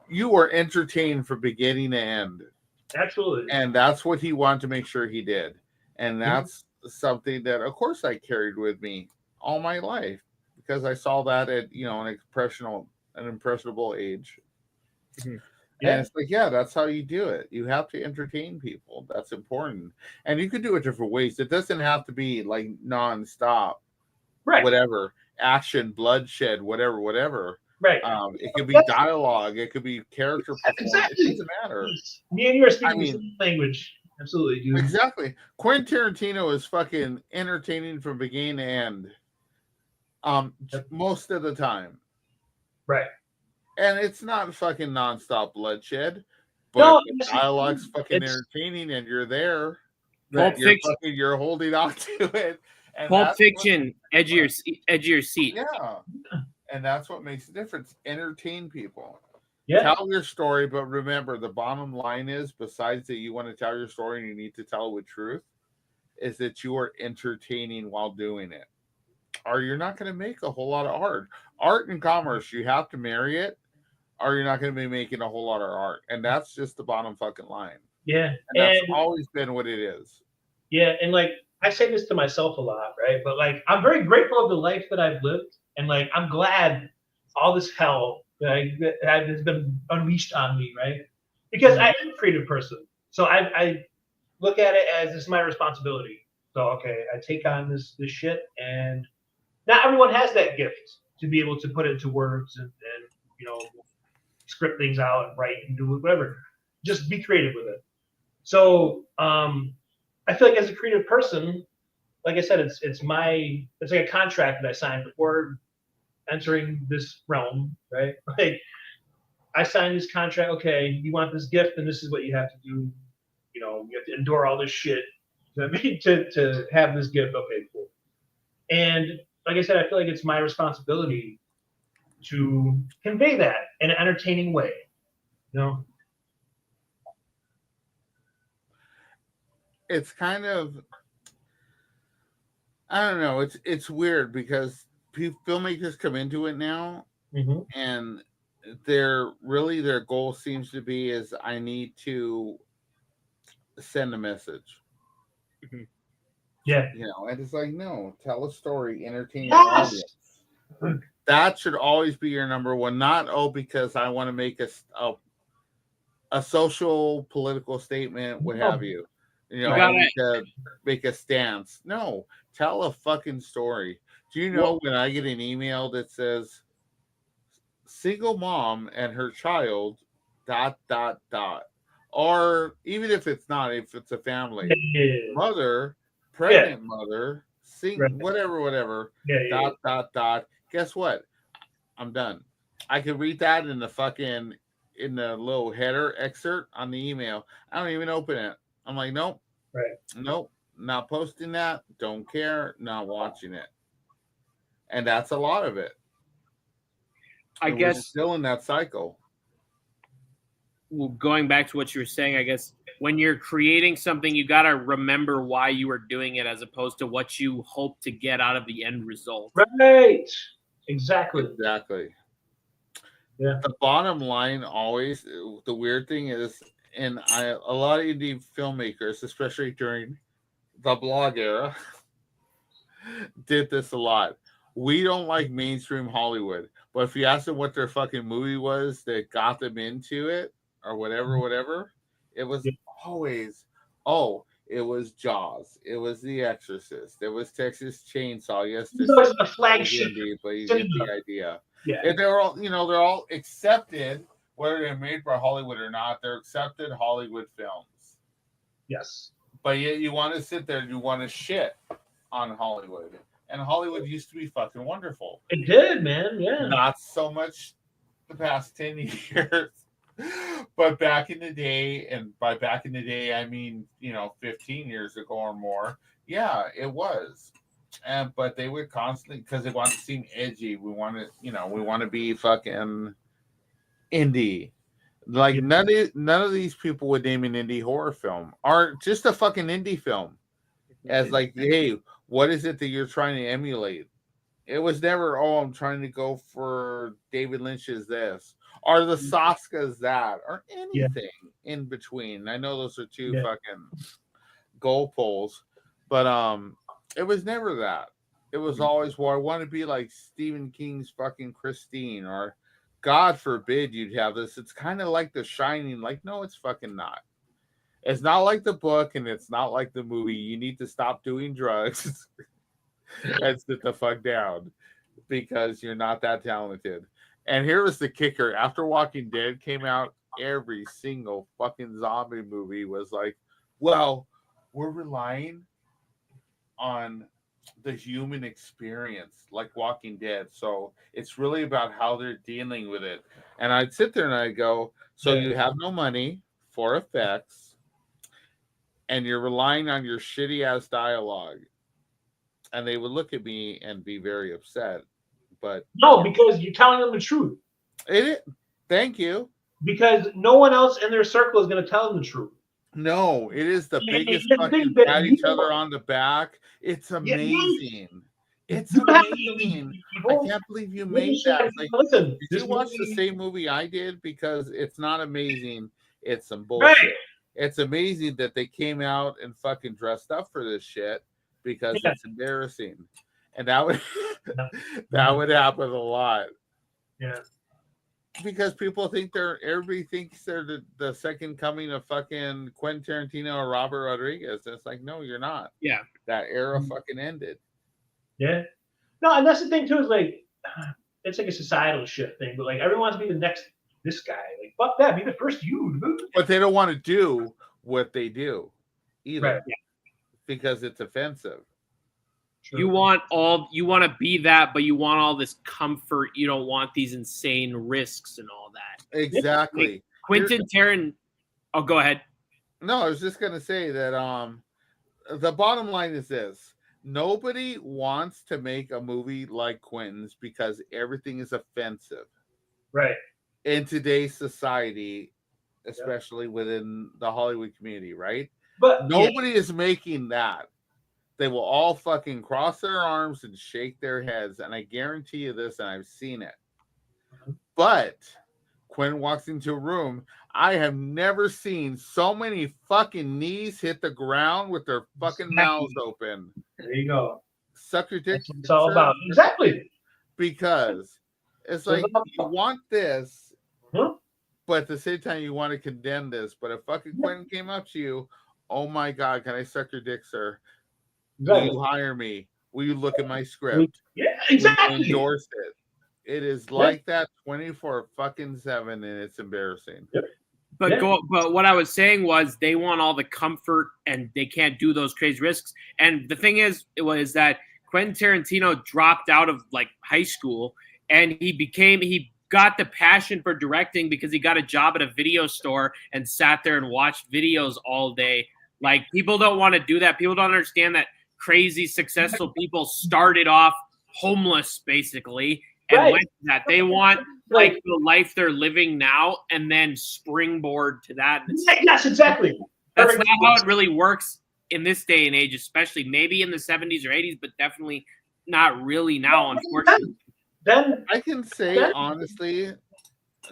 You were entertained from beginning to end. Absolutely. And that's what he wanted to make sure he did. And that's something that, of course, I carried with me all my life, because I saw that at, an impressionable age. And it's like, that's how you do it. You have to entertain people. That's important. And you can do it different ways. It doesn't have to be like nonstop, whatever, action, bloodshed, whatever. Right. It could be dialogue. It could be character performance. Exactly. It doesn't matter. Me and you are speaking the same language. Absolutely, dude. Exactly. Quentin Tarantino is fucking entertaining from beginning to end. Most of the time. Right. And it's not fucking nonstop bloodshed, but the dialogue's fucking entertaining, and you're there. Pulp Fiction. You're holding on to it. And Pulp Fiction, edge of your seat. Yeah. And that's what makes the difference. Entertain people. Yeah. Tell your story, but remember, the bottom line is, besides that you want to tell your story and you need to tell it with truth, is that you are entertaining while doing it. Or you're not going to make a whole lot of art. Art and commerce, you have to marry it, or you're not going to be making a whole lot of art. And that's just the bottom fucking line. Yeah. And that's always been what it is. Yeah. And like, I say this to myself a lot, right? But like, I'm very grateful of the life that I've lived. And like, I'm glad all this hell that has been unleashed on me, right? Because I am a creative person. So I look at it as, this is my responsibility. So, okay, I take on this shit, and not everyone has that gift to be able to put it into words and script things out and write and do whatever. Just be creative with it. So I feel like as a creative person, like I said, it's like a contract that I signed before entering this realm, right? Like, I signed this contract. Okay, you want this gift, and this is what you have to do. You have to endure all this shit to have this gift. Okay, cool. And like I said, I feel like it's my responsibility to convey that in an entertaining way. It's kind of, I don't know. It's weird because filmmakers come into it now and their goal seems to be is I need to send a message. Yeah. And it's like, no, tell a story, entertain your audience. That should always be your number one. Not because I want to make a social political statement, what have you. I need to make a stance. No, tell a fucking story. Do you know when I get an email that says single mom and her child ... or even if it's not, if it's a family, mother, pregnant mother, whatever, ... Guess what? I'm done. I could read that in the little header excerpt on the email. I don't even open it. I'm like, nope, not posting that. Don't care. Not watching it. And that's a lot of it. I guess we're still in that cycle. Well, going back to what you were saying, I guess when you're creating something, you got to remember why you were doing it as opposed to what you hope to get out of the end result. Right. Exactly. Yeah. The bottom line always, the weird thing is, and a lot of indie filmmakers, especially during the blog era, did this a lot. We don't like mainstream Hollywood, but if you ask them what their fucking movie was that got them into it or whatever, it was always, it was Jaws, it was The Exorcist, it was Texas Chainsaw. Yes, this is a flagship, but you get the idea. Yeah, and they're all accepted, whether they're made by Hollywood or not. They're accepted Hollywood films. Yes, but yet you want to sit there and you want to shit on Hollywood. And Hollywood used to be fucking wonderful. It did, man. Yeah. Not so much the past 10 years, but back in the day, and by back in the day, I mean, 15 years ago or more. Yeah, it was. But they would constantly, because they want to seem edgy. We want to be fucking indie. Like none of these people would name an indie horror film or just a fucking indie film as like, hey, what is it that you're trying to emulate? It was never, I'm trying to go for David Lynch's this or the Saska's that or anything in between. I know those are two fucking goal poles, but it was never that. It was always, I want to be like Stephen King's fucking Christine, or God forbid you'd have this. It's kind of like The Shining. Like, no, it's fucking not. It's not like the book, and it's not like the movie. You need to stop doing drugs and sit the fuck down because you're not that talented. And here was the kicker. After Walking Dead came out, every single fucking zombie movie was like, well, we're relying on the human experience, like Walking Dead. So it's really about how they're dealing with it. And I'd sit there and I'd go, so you have no money for effects, and you're relying on your shitty ass dialogue. And they would look at me and be very upset. But no, because you're telling them the truth. Thank you. Because no one else in their circle is going to tell them the truth. No, it is the biggest fucking pat each other on the back. It's amazing. It's amazing. I can't believe you made that. Like, listen, did you watch the same movie I did? Because it's not amazing. It's some bullshit. Right. It's amazing that they came out and fucking dressed up for this shit because it's embarrassing. And that would happen a lot. Yeah. Because people think everybody thinks they're the second coming of fucking Quentin Tarantino or Robert Rodriguez. And it's like, no, you're not. Yeah. That era fucking ended. Yeah. No, and that's the thing too, is like, it's like a societal shit thing, but like everyone wants to be the next this guy. Like, fuck that, be the first you. But they don't want to do what they do either. Right. Because it's offensive. Sure. You want to be that, but you want all this comfort. You don't want these insane risks and all that. Exactly. Like Quentin Tarantino. Oh, go ahead. No, I was just gonna say that the bottom line is this: nobody wants to make a movie like Quentin's because everything is offensive. Right. In today's society, especially within the Hollywood community, right? But nobody is making that. They will all fucking cross their arms and shake their heads. And I guarantee you this, and I've seen it. But Quentin walks into a room. I have never seen so many fucking knees hit the ground with their fucking mouths open. There you go. Suck your dick. That's what it's all about. Exactly. Because it's like you want this, but at the same time you want to condemn this. But if fucking Quentin came up to you, oh my God, can I suck your dick, sir? Exactly. Will you hire me? Will you look at my script? Yeah, exactly. Will you endorse it? It is like that 24/7, and it's embarrassing. Yep. But what I was saying was they want all the comfort and they can't do those crazy risks. And the thing is, that Quentin Tarantino dropped out of like high school and he got the passion for directing because he got a job at a video store and sat there and watched videos all day. Like, people don't want to do that. People don't understand that crazy successful people started off homeless basically. And with that, they want like the life they're living now and then springboard to that. Yes, exactly. That's not how it really works in this day and age, especially maybe in the 70s or 80s, but definitely not really now, unfortunately. Then I can say honestly,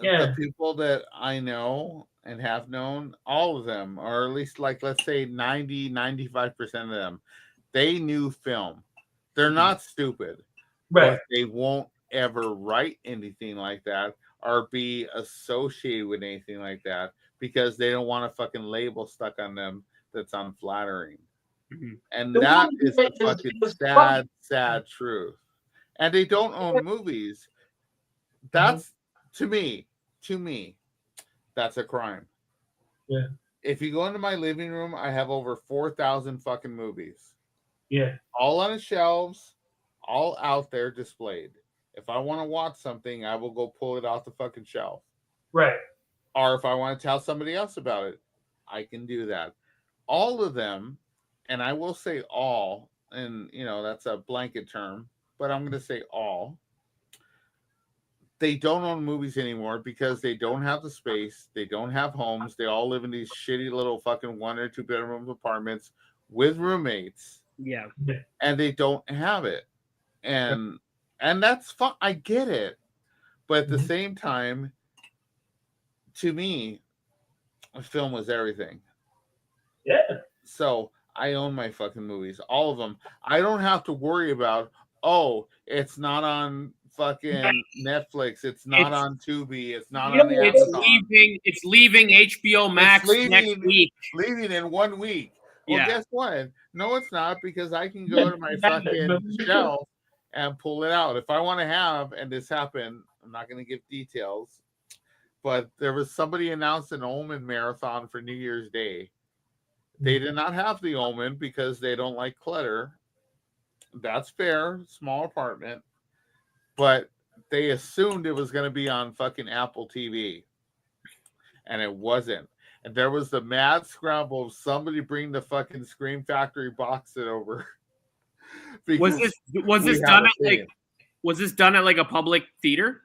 the people that I know and have known, all of them, or at least like let's say 90-95% of them, they knew film. They're not stupid, but they won't ever write anything like that or be associated with anything like that because they don't want a fucking label stuck on them that's unflattering. And that is the fucking sad truth. And they don't own movies. That's to me, that's a crime. Yeah. If you go into my living room, I have over 4,000 fucking movies. Yeah. All on the shelves, all out there displayed. If I want to watch something, I will go pull it off the fucking shelf. Right. Or if I want to tell somebody else about it, I can do that. All of them, and I will say all, and that's a blanket term, but I'm going to say all. They don't own movies anymore because they don't have the space. They don't have homes. They all live in these shitty little fucking 1 or 2 bedroom apartments with roommates. Yeah. And they don't have it. And that's fun. I get it. But at the same time, to me, film was everything. Yeah. So I own my fucking movies, all of them. I don't have to worry about, it's not on fucking Netflix. It's not on Tubi. It's not on the Amazon. It's leaving HBO Max next week. Leaving in 1 week. Well, guess what? No, it's not, because I can go to my fucking shelf and pull it out. If I want to have, and this happened, I'm not going to give details, but there was somebody announced an Omen marathon for New Year's Day. They did not have the Omen because they don't like clutter. That's fair. Small apartment. But they assumed it was going to be on fucking Apple TV. And it wasn't. And there was the mad scramble of somebody bring the fucking Scream Factory box set over. Was this done at like a public theater?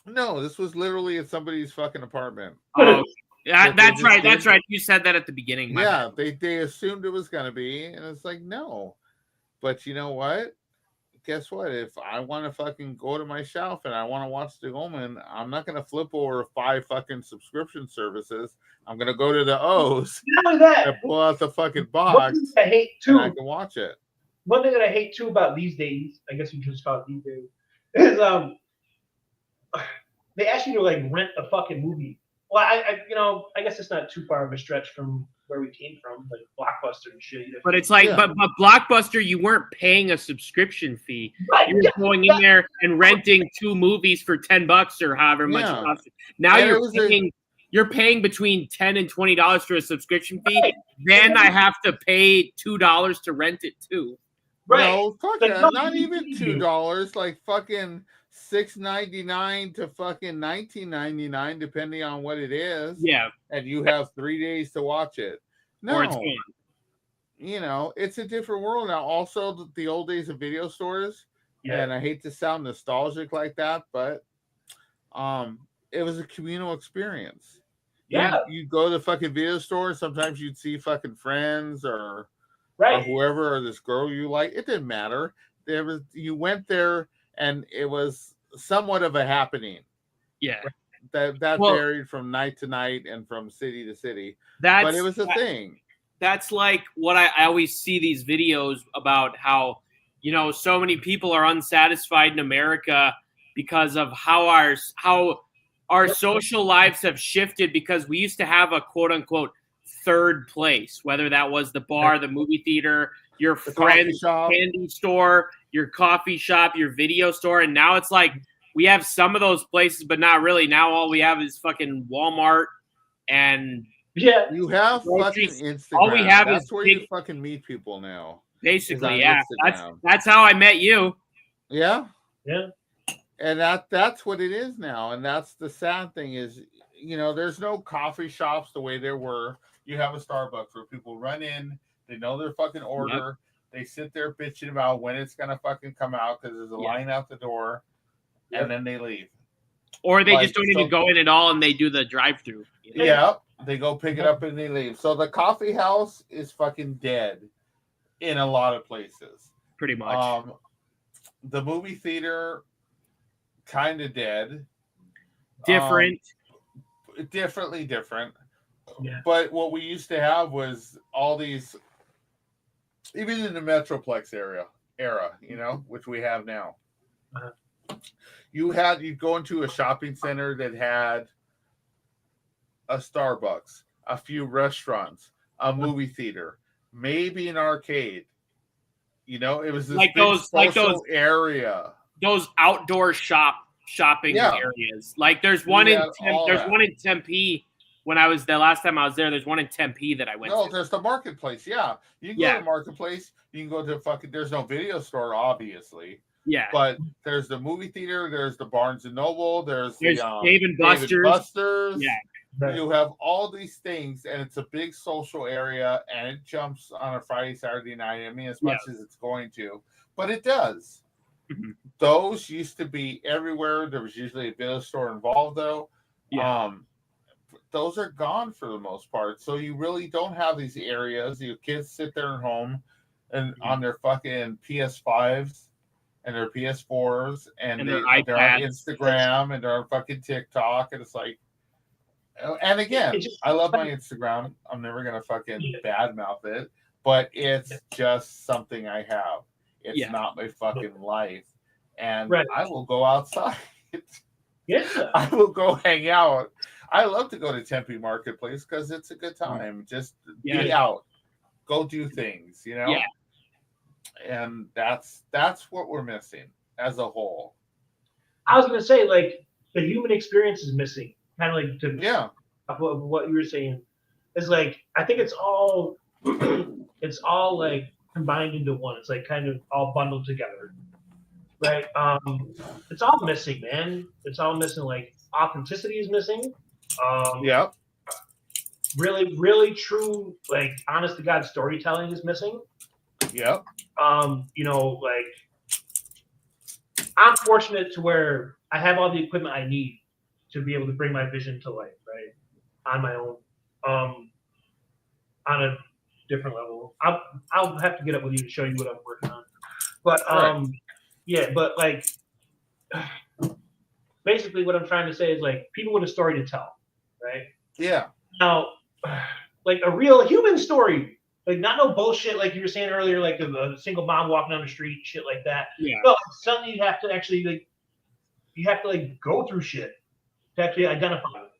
No, this was literally at somebody's fucking apartment. Oh, that's right. That's right. You said that at the beginning. Yeah, they assumed it was going to be, and it's like, no. But you know what? Guess what? If I want to fucking go to my shelf and I want to watch The Omen, I'm not going to flip over 5 fucking subscription services. I'm going to go to the O's and pull out the fucking box. I hate too. I can watch it. One thing that I hate too about these days, I guess you just call it these days, is they ask you to like rent a fucking movie. Well, I guess it's not too far of a stretch from where we came from, like Blockbuster and shit. But it's like, but Blockbuster, you weren't paying a subscription fee. Right, you were going in there and renting 2 movies for $10 or however much it cost. Now you're paying between $10 and $20 for a subscription fee. Right. Then I have to pay $2 to rent it too. Right. No, fuck that. Not even $2. Like fucking $6.99 to fucking $19.99, depending on what it is. Yeah. And you have 3 days to watch it. No. Or it's gone. It's a different world now. Also, the old days of video stores. Yeah. And I hate to sound nostalgic like that, but it was a communal experience. Yeah. You go to the fucking video store, sometimes you'd see fucking friends or whoever, or this girl you like. It didn't matter. You went there and it was somewhat of a happening. Yeah. That varied from night to night and from city to city. But it was a thing. That's like what I always see these videos about how, so many people are unsatisfied in America because of how our social lives have shifted, because we used to have a quote unquote third place, whether that was the bar, the movie theater, your friend's candy store, your coffee shop, your video store. And now it's like we have some of those places, but not really. Now all we have is fucking Walmart and you have fucking Instagram. All we have that's is where you fucking meet people now. Basically, yeah. That's how I met you. Yeah. Yeah. And that's what it is now. And that's the sad thing is, there's no coffee shops the way there were. You have a Starbucks where people run in, they know their fucking order, they sit there bitching about when it's gonna fucking come out because there's a line out the door, and then they leave. Or they just don't even go in at all and they do the drive-through. Yeah, they go pick it up and they leave. So the coffee house is fucking dead in a lot of places. Pretty much. The movie theater, kind of dead. Different. Different. Yeah. But what we used to have was all these, even in the Metroplex era, which we have now. You'd go into a shopping center that had a Starbucks, a few restaurants, a movie theater, maybe an arcade. It was this big social area. Those outdoor shopping areas. Like there's one in Tempe. When I was the last time I was there, there's one in Tempe that I went to. No, there's the marketplace. Yeah, you can go to the marketplace. You can go to there's no video store, obviously. Yeah, but there's the movie theater. There's the Barnes and Noble. There's Dave and Buster's. Yeah, you have all these things, and it's a big social area, and it jumps on a Friday, Saturday night. I mean, as much as it's going to, but it does. Mm-hmm. Those used to be everywhere. There was usually a video store involved, though. Yeah. Those are gone for the most part. So you really don't have these areas. Your kids sit there at home and on their fucking PS5s and their PS4s and they're on Instagram and they're on fucking TikTok. And it's like, and again, I love my Instagram. I'm never going to fucking badmouth it, but it's just something I have. It's not my fucking life. And I will go outside. I will go hang out. I love to go to Tempe Marketplace because it's a good time. Just be out, go do things, Yeah. And that's what we're missing as a whole. I was gonna say, like, the human experience is missing. Kind of like what you were saying. It's like I think it's all like combined into one. It's like kind of all bundled together. Right. It's all missing, man. It's all missing. Like authenticity is missing. Really, really true, like honest to God storytelling is missing. Yep. Like I'm fortunate to where I have all the equipment I need to be able to bring my vision to life, right? On my own. On a different level. I'll have to get up with you to show you what I'm working on. But but like basically what I'm trying to say is like people with a story to tell, right? Yeah. Now, like a real human story, like not no bullshit like you were saying earlier, like a single mom walking down the street, shit like that. Yeah. No, it's something you have to actually go through shit to actually identify it.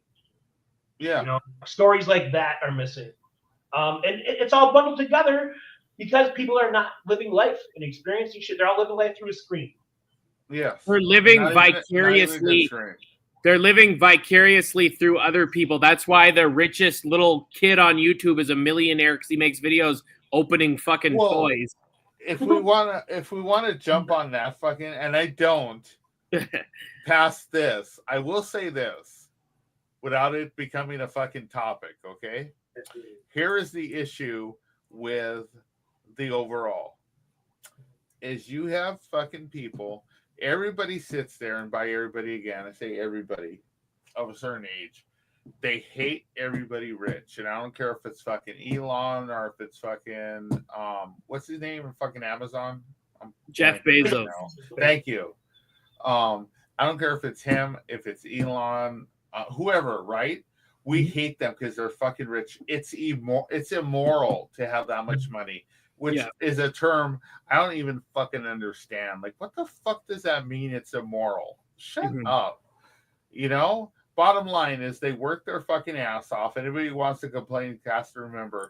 Yeah. Stories like that are missing. And it's all bundled together because people are not living life and experiencing shit. They're all living life through a screen. Yes. They're living vicariously. They're living vicariously through other people. That's why the richest little kid on YouTube is a millionaire because he makes videos opening fucking toys. If we wanna jump on that fucking, and I don't past this, I will say this without it becoming a fucking topic, okay? Here is the issue with the overall is you have fucking people. Everybody sits there, and by everybody again, I say everybody of a certain age, they hate everybody rich. And I don't care if it's fucking Elon or if it's fucking what's his name in fucking Amazon? Jeff Bezos. Thank you. I don't care if it's him, if it's Elon, whoever, right? We hate them because they're fucking rich. It's immoral to have that much money, which is a term I don't even fucking understand. Like, what the fuck does that mean? It's immoral. Shut up. You know? Bottom line is they work their fucking ass off. Anybody who wants to complain has to remember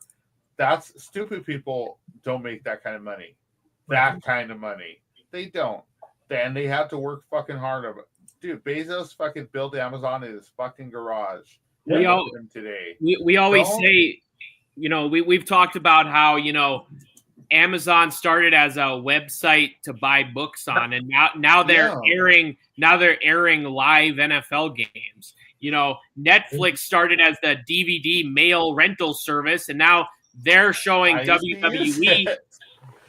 that's stupid people don't make that kind of money. That kind of money. They don't. Then they have to work fucking hard of it. Dude, Bezos fucking built Amazon in his fucking garage. We always say, you know, we've talked about how, you know, Amazon started as a website to buy books on, and now they're airing live NFL games. You know, Netflix started as the DVD mail rental service, and now they're showing WWE.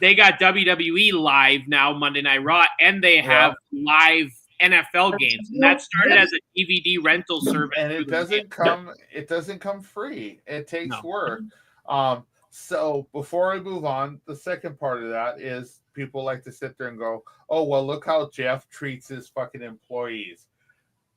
They got WWE live now, Monday Night Raw, and they have live NFL games, and that started as a DVD rental service. And it doesn't come free. It takes work. So before I move on, the second part of that is people like to sit there and go, "Oh, well, look how Jeff treats his fucking employees."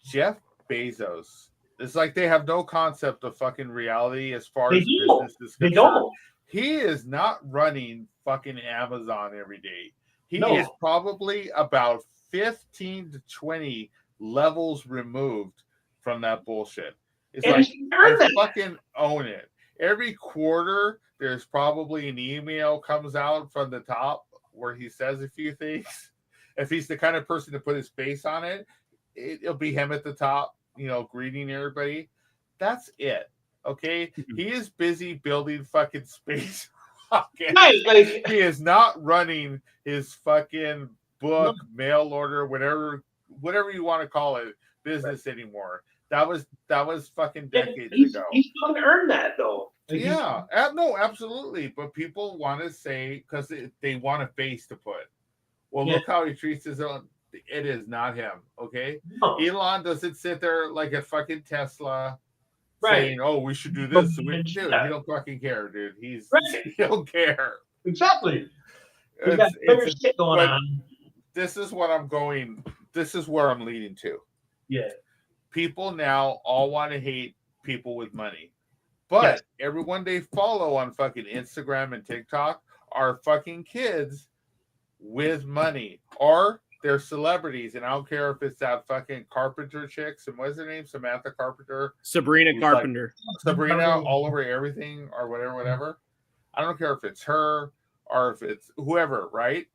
Jeff Bezos, it's like they have no concept of fucking reality as far as business is concerned. They don't. He is not running fucking Amazon every day. He is probably about 15 to 20 levels removed from that bullshit. It's like, I fucking own it. Every quarter, there's probably an email comes out from the top where he says a few things. If he's the kind of person to put his face on it, it'll be him at the top, you know, greeting everybody. That's it. Okay? He is busy building fucking space rockets. Right, like, he is not running his fucking book, mail order, whatever you want to call it, business anymore. That was fucking decades ago. He's going to earn that though. Like, no, absolutely. But people want to say, because they want a face to put. Well, look how he treats his own. It is not him. Okay, Elon doesn't sit there like a fucking Tesla. Saying, "Oh, we should do this." So dude, he don't fucking care, dude. He don't care. Exactly. We got bigger shit going on. This is what I'm going. This is where I'm leading to. Yeah. People now all want to hate people with money, but everyone they follow on fucking Instagram and TikTok are fucking kids with money, or they're celebrities, and I don't care if it's that fucking Carpenter chick. What's her name? Samantha Carpenter. Sabrina Carpenter. Like, Sabrina all over everything or whatever. I don't care if it's her or if it's whoever, right?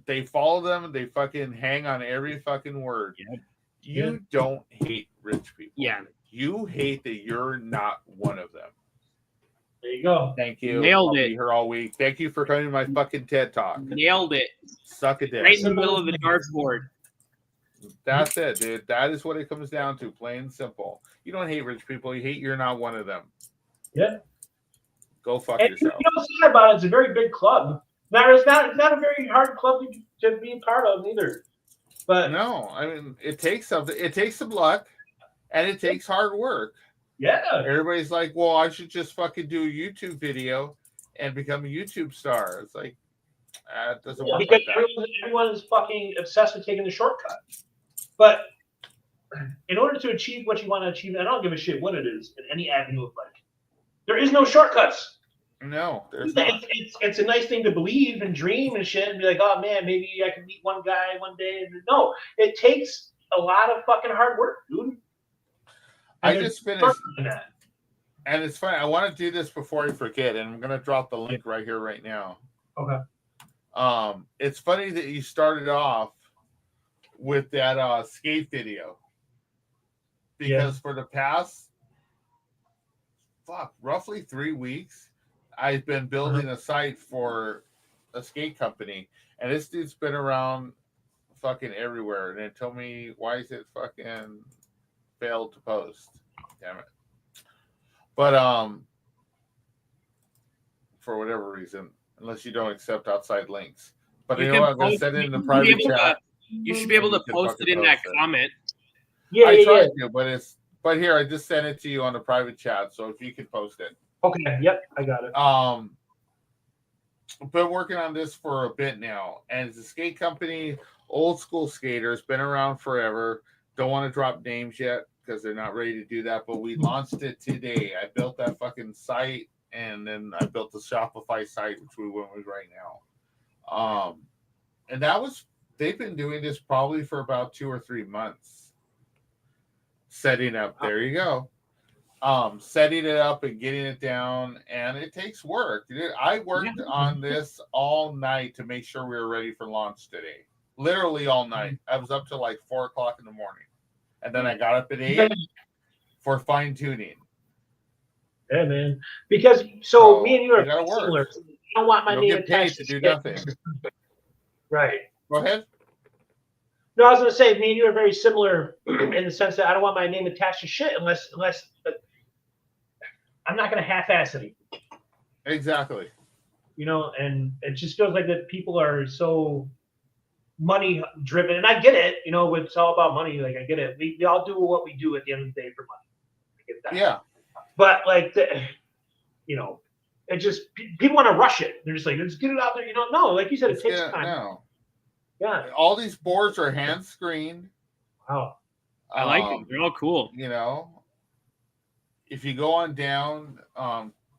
They follow them. They fucking hang on every fucking word. Yep. You don't hate rich people. Yeah. You hate that you're not one of them. There you go. Thank you. Nailed it. Be here all week. Thank you for coming to my fucking TED Talk. Nailed it. Suck a dick. Right in the middle of the dartboard. That's it, dude. That is what it comes down to. Plain and simple. You don't hate rich people. You hate you're not one of them. Yeah. Go fuck yourself. You know, sad about it, it's a very big club. Now, it's not a very hard club to be part of either. But no, I mean, it takes something. It takes some luck, and it takes hard work. Yeah. Everybody's like, well, I should just fucking do a YouTube video and become a YouTube star. It's like, it doesn't work like that. Everyone is fucking obsessed with taking the shortcut. But in order to achieve what you want to achieve, I don't give a shit what it is in any avenue of life. There is no shortcuts. No, there's not. It's a nice thing to believe and dream and shit and be like, oh man, maybe I can meet one guy one day. No, it takes a lot of fucking hard work, dude. I just finished, and it's funny. I want to do this before I forget, and I'm going to drop the link right here, right now. Okay. It's funny that you started off with that skate video, because for the past roughly 3 weeks, I've been building a site for a skate company, and this dude's been around fucking everywhere, and it told me, why is it fucking failed to post? Damn it. But for whatever reason, unless you don't accept outside links. But you know, I'm going to send it in the private chat. You should be able to post it in that comment. Yeah, I tried to, but here, I just sent it to you on the private chat, so if you can post it. Okay, yep, I got it. been working on this for a bit now, and it's a skate company, old school skaters, been around forever. Don't want to drop names yet because they're not ready to do that, but we launched it today. I built that fucking site, and then I built the Shopify site, which we went with right now. And they've been doing this probably for about 2 or 3 months. Setting up, there you go. Setting it up and getting it down, and it takes work. I worked on this all night to make sure we were ready for launch today. Literally all night. I was up till like 4 o'clock in the morning, and then I got up at 8 for fine tuning. Yeah, man. Because so me and you are similar. I don't want my name attached to do nothing. Right. Go ahead. No, I was going to say me and you are very similar in the sense that I don't want my name attached to shit unless I'm not going to half-ass anything. Exactly. You know, and it just feels like that people are so money driven, and I get it. You know, it's all about money. Like I get it. We all do what we do at the end of the day for money. I get that. Yeah. But like, you know, it just people want to rush it. They're just like, let's get it out there. You know, no, like you said, it takes time. No. Yeah. All these boards are hand screened. Wow. I like them. They're all cool. You know, if you go on down,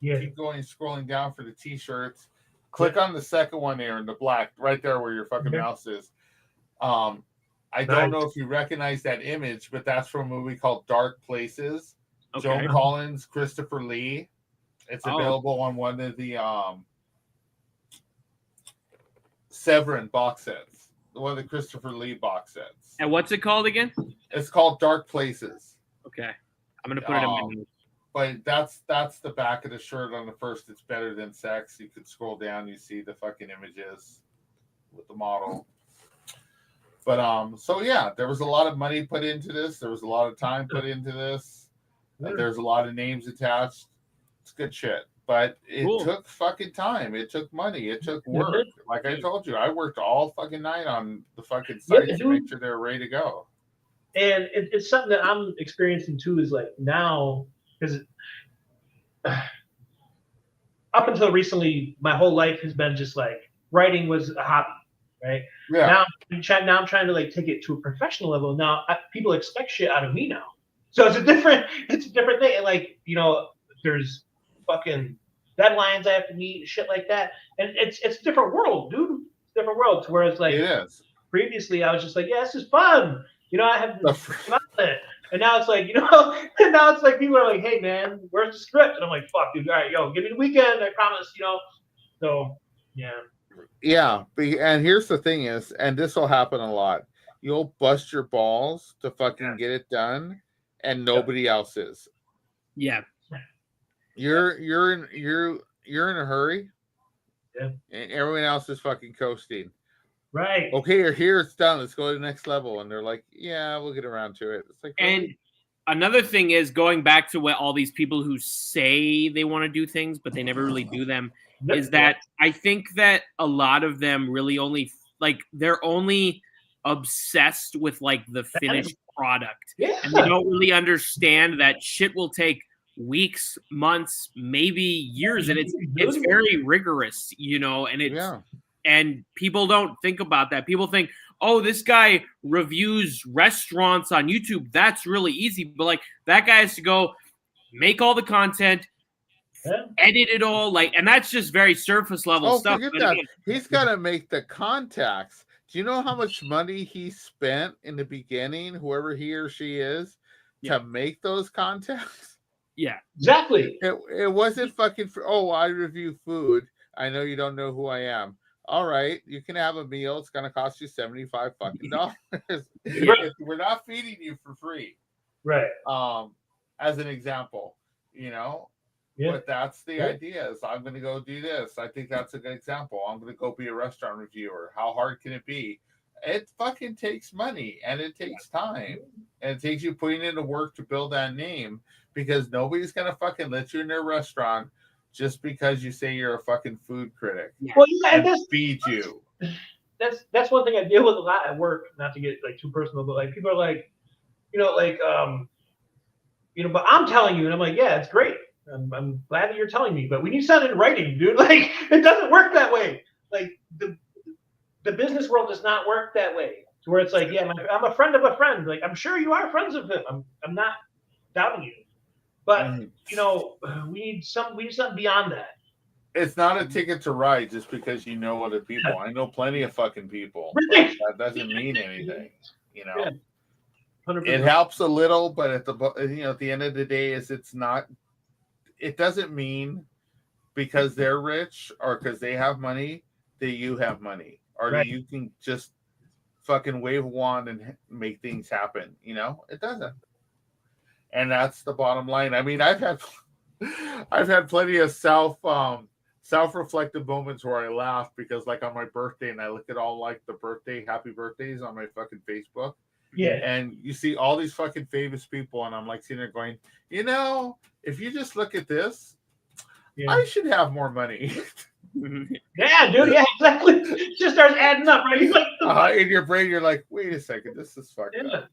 keep going, scrolling down for the t-shirts. Click on the second one there in the black, right there where your fucking mouse is. I don't know if you recognize that image, but that's from a movie called Dark Places. Okay. Joan Collins, Christopher Lee. It's available on one of the Severin box sets, one of the Christopher Lee box sets. And what's it called again? It's called Dark Places. Okay, I'm gonna put it in my notes. But that's the back of the shirt on the first. It's better than sex. You could scroll down, you see the fucking images with the model. But so yeah, there was a lot of money put into this. There was a lot of time put into this. There's a lot of names attached. It's good shit. But it took fucking time. It took money. It took work. Like I told you, I worked all fucking night on the fucking sites to make sure they're ready to go. And it's something that I'm experiencing too. Is like now, because up until recently, my whole life has been just like writing was a hobby, right? Yeah. Now I'm trying to like take it to a professional level. Now people expect shit out of me now. So it's a different thing. And like, you know, there's fucking deadlines I have to meet and shit like that. And it's a different world, dude. It's a different world. Whereas like previously I was just like, yeah, this is fun. You know, I have this outlet. And now it's like, you know, and now it's like people are like, hey man, where's the script? And I'm like, fuck, dude, all right, yo, give me the weekend, I promise, you know. So yeah. Yeah, and here's the thing is, and this will happen a lot. You'll bust your balls to fucking get it done, and nobody else is. Yeah. You're in a hurry. Yeah. And everyone else is fucking coasting. Right. Okay, here it's done. Let's go to the next level. And they're like, yeah, we'll get around to it. It's like, and another thing is going back to what all these people who say they want to do things, but they never really do them, is that I think that a lot of them really only like they're only obsessed with like the finished product. Yeah. And they don't really understand that shit will take weeks, months, maybe years, and it's very rigorous, you know, and it's and people don't think about that. People think, oh, this guy reviews restaurants on YouTube. That's really easy. But like that guy has to go make all the content, edit it all, like, and that's just very surface level stuff. Forget that. He's got to make the contacts. Do you know how much money he spent in the beginning, whoever he or she is, to make those contacts? Yeah, exactly. It wasn't fucking I review food. I know you don't know who I am. All right, you can have a meal. It's gonna cost you $75 fucking dollars. We're not feeding you for free, right? As an example, you know. Yeah. But that's the idea. Is I'm gonna go do this. I think that's a good example. I'm gonna go be a restaurant reviewer. How hard can it be? It fucking takes money and it takes time and it takes you putting in the work to build that name, because nobody's gonna fucking let you in their restaurant just because you say you're a fucking food critic. Well, yeah, and feed you. That's one thing I deal with a lot at work. Not to get like too personal, but like people are like, you know, like you know, but I'm telling you, and I'm like, yeah, it's great. I'm glad that you're telling me, but we need something in writing, dude. Like, it doesn't work that way. Like, the business world does not work that way. To where it's like, yeah, I'm a friend of a friend. Like, I'm sure you are friends of him. I'm not doubting you, but you know, we need something beyond that. It's not a ticket to ride just because you know other people. I know plenty of fucking people, but that doesn't mean anything. You know, 100%. It helps a little, but at the end of the day, it's not. It doesn't mean because they're rich or because they have money that you have money or that you can just fucking wave a wand and make things happen. You know, it doesn't. And that's the bottom line. I mean, I've had plenty of self-reflective moments where I laugh because, like, on my birthday, and I look at all like the happy birthdays on my fucking Facebook. Yeah. And you see all these fucking famous people, and I'm like sitting there going, you know, if you just look at this, I should have more money. Yeah, dude. Yeah, exactly. It just starts adding up, right? Like, in your brain, you're like, wait a second, this is fucked up.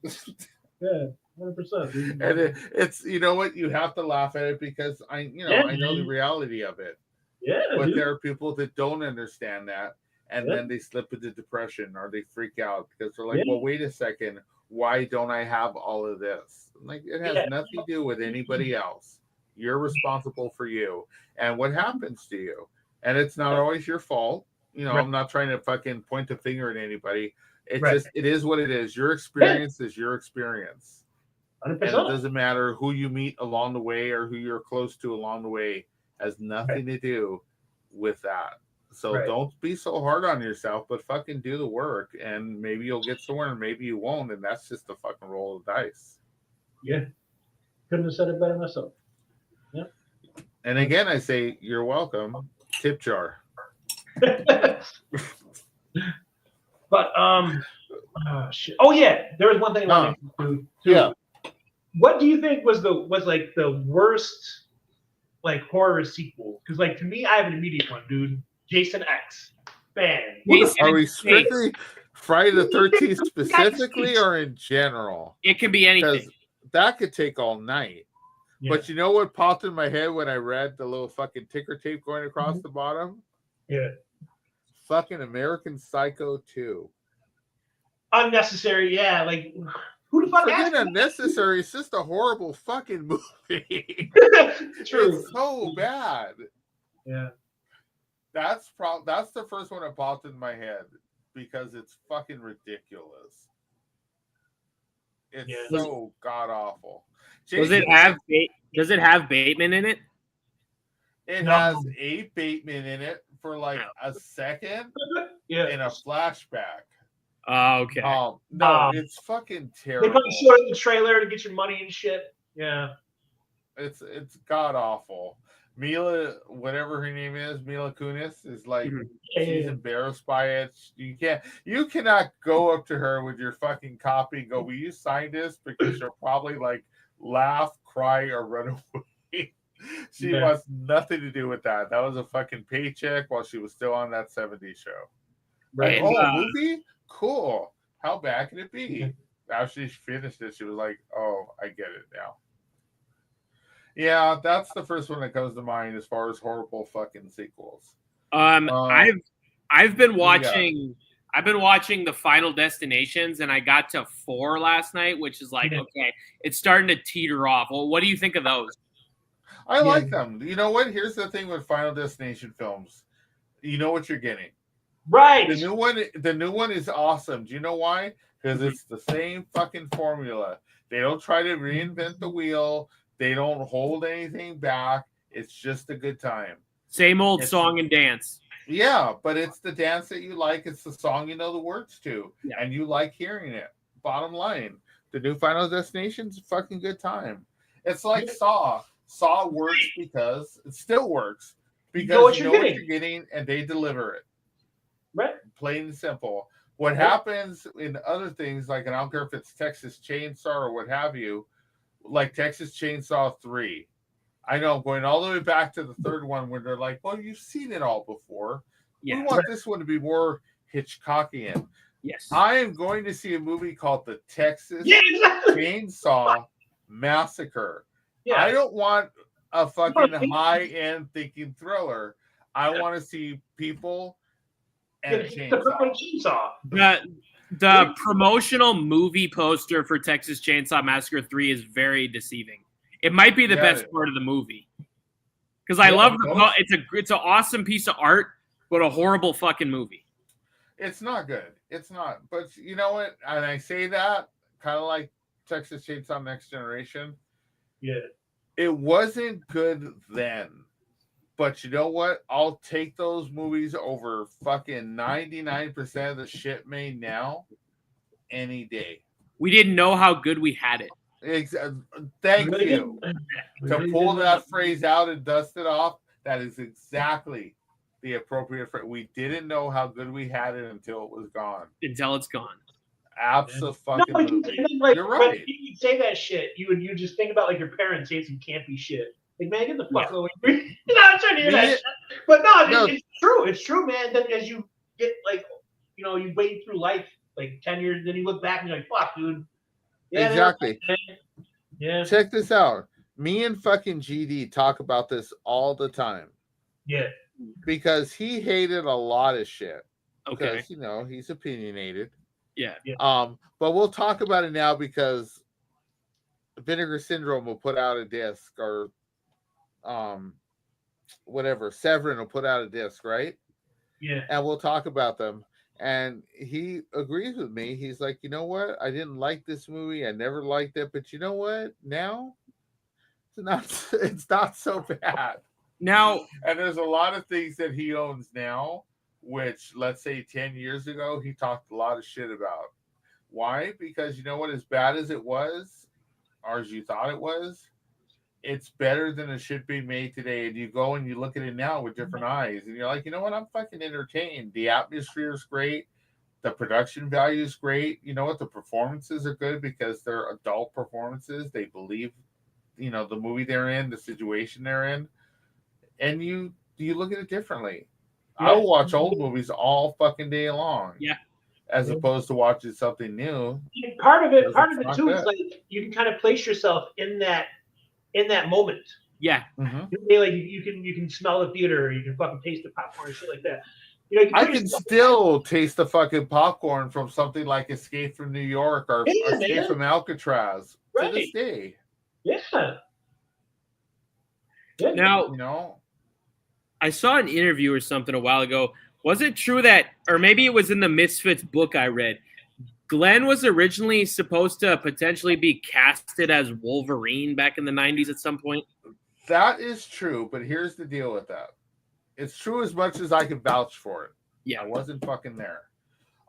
Yeah, 100%. And it's, you know what, you have to laugh at it because I know the reality of it. Yeah. But there are people that don't understand that, and then they slip into depression or they freak out because they're like, well, wait a second, why don't I have all of this? I'm like, it has nothing to do with anybody else. You're responsible for you and what happens to you. And it's not always your fault. You know, I'm not trying to fucking point the finger at anybody. It's just, it is what it is. Your experience is your experience. 100%. And it doesn't matter who you meet along the way or who you're close to along the way. It has nothing to do with that. So don't be so hard on yourself, but fucking do the work, and maybe you'll get somewhere, and maybe you won't, and that's just the fucking roll of the dice. Yeah, couldn't have said it better myself. Yeah. And again, I say you're welcome. Tip jar. But shit. Oh yeah, there was one thing I wanted to do too. Yeah. What do you think was like the worst like horror sequel? Because like to me, I have an immediate one, dude. Jason X. Bang. Are we strictly Friday the 13th specifically or in general? It can be anything. Because that could take all night. Yeah. But you know what popped in my head when I read the little fucking ticker tape going across the bottom? Yeah. Fucking American Psycho 2. Unnecessary, yeah. Like, who the fuck Forget unnecessary. It's just a horrible fucking movie. True. It's so bad. Yeah. That's the first one that popped in my head because it's fucking ridiculous. It's so god awful. Does it have Bateman in it? It has a Bateman in it for like a second in a flashback. Oh, okay. No, it's fucking terrible. They probably showed it in the trailer to get your money and shit. Yeah. It's god awful. Mila, whatever her name is, Mila Kunis, is like she's embarrassed by it. You cannot go up to her with your fucking copy and go, "Will you sign this?" Because she'll probably like laugh, cry, or run away. She wants nothing to do with that. That was a fucking paycheck while she was still on that 70s show. Right? Movie? Cool. How bad can it be? After she finished it, she was like, "Oh, I get it now." Yeah, that's the first one that comes to mind as far as horrible fucking sequels. I've been watching the Final Destinations, and I got to 4 last night, which is like, okay, it's starting to teeter off. Well, what do you think of those? I like them. You know what? Here's the thing with Final Destination films. You know what you're getting. Right. The new one is awesome. Do you know why? Because it's the same fucking formula. They don't try to reinvent the wheel. They don't hold anything back. It's just a good time. Same old song and dance. Yeah, but it's the dance that you like. It's the song you know the words to. Yeah. And you like hearing it. Bottom line. The new Final Destination's a fucking good time. It's like Saw. Saw works because it still works. Because you know what you're getting and they deliver it. Right. Plain and simple. What happens in other things, like, and I don't care if it's Texas Chainsaw or what have you, like Texas Chainsaw 3. I know, going all the way back to the third one where they're like, well, you've seen it all before. Yeah. We want this one to be more Hitchcockian. Yes. I am going to see a movie called The Texas Chainsaw Massacre. Yeah. I don't want a fucking high-end thinking thriller. I want to see people and a chainsaw. The promotional movie poster for Texas Chainsaw Massacre 3 is very deceiving. It might be the best part of the movie. Because I love it's an awesome piece of art, but a horrible fucking movie. It's not good. It's not. But you know what? And I say that kind of like Texas Chainsaw Next Generation. Yeah. It wasn't good then. But you know what? I'll take those movies over fucking 99% of the shit made now any day. We didn't know how good we had it. Thank you. To pull that phrase out and dust it off, that is exactly the appropriate phrase. We didn't know how good we had it until it was gone. Until it's gone. Absolutely. You're right. You say that shit, you just think about like your parents saying some campy shit. Like, man, get the fuck away from me. I'm trying to hear that shit. But no, it's true. It's true, man. Then as you get like, you wade through life like 10 years, then you look back and you're like, fuck, dude. Yeah, exactly. Yeah. Check this out. Me and fucking GD talk about this all the time. Yeah. Because he hated a lot of shit. Okay. Because, he's opinionated. Yeah. But we'll talk about it now because Vinegar Syndrome will put out a disc or whatever. Severin will put out a disc, right? Yeah. And we'll talk about them. And he agrees with me. He's like, you know what? I didn't like this movie. I never liked it. But you know what? Now, it's not so bad. Now, and there's a lot of things that he owns now, which, let's say 10 years ago, he talked a lot of shit about. Why? Because you know what? As bad as it was, or as you thought it was, it's better than it should be made today. And you go and you look at it now with different eyes, and you're like, you know what? I'm fucking entertained. The atmosphere is great. The production value is great. You know what? The performances are good because they're adult performances. They believe, the movie they're in, the situation they're in, and you look at it differently. Yeah. I'll watch old movies all fucking day long. Yeah. As opposed to watching something new. Part of it too is like you can kind of place yourself in that moment. Yeah. Mm-hmm. Like you can smell the theater, or you can fucking taste the popcorn and shit like that. I can still taste the fucking popcorn from something like Escape from New York or Escape from Alcatraz to this day. Yeah. Now, I saw an interview or something a while ago. Was it true that, or maybe it was in the Misfits book I read, Glenn was originally supposed to potentially be casted as Wolverine back in the 90s at some point? That is true, but here's the deal with that. It's true as much as I can vouch for it. Yeah. I wasn't fucking there.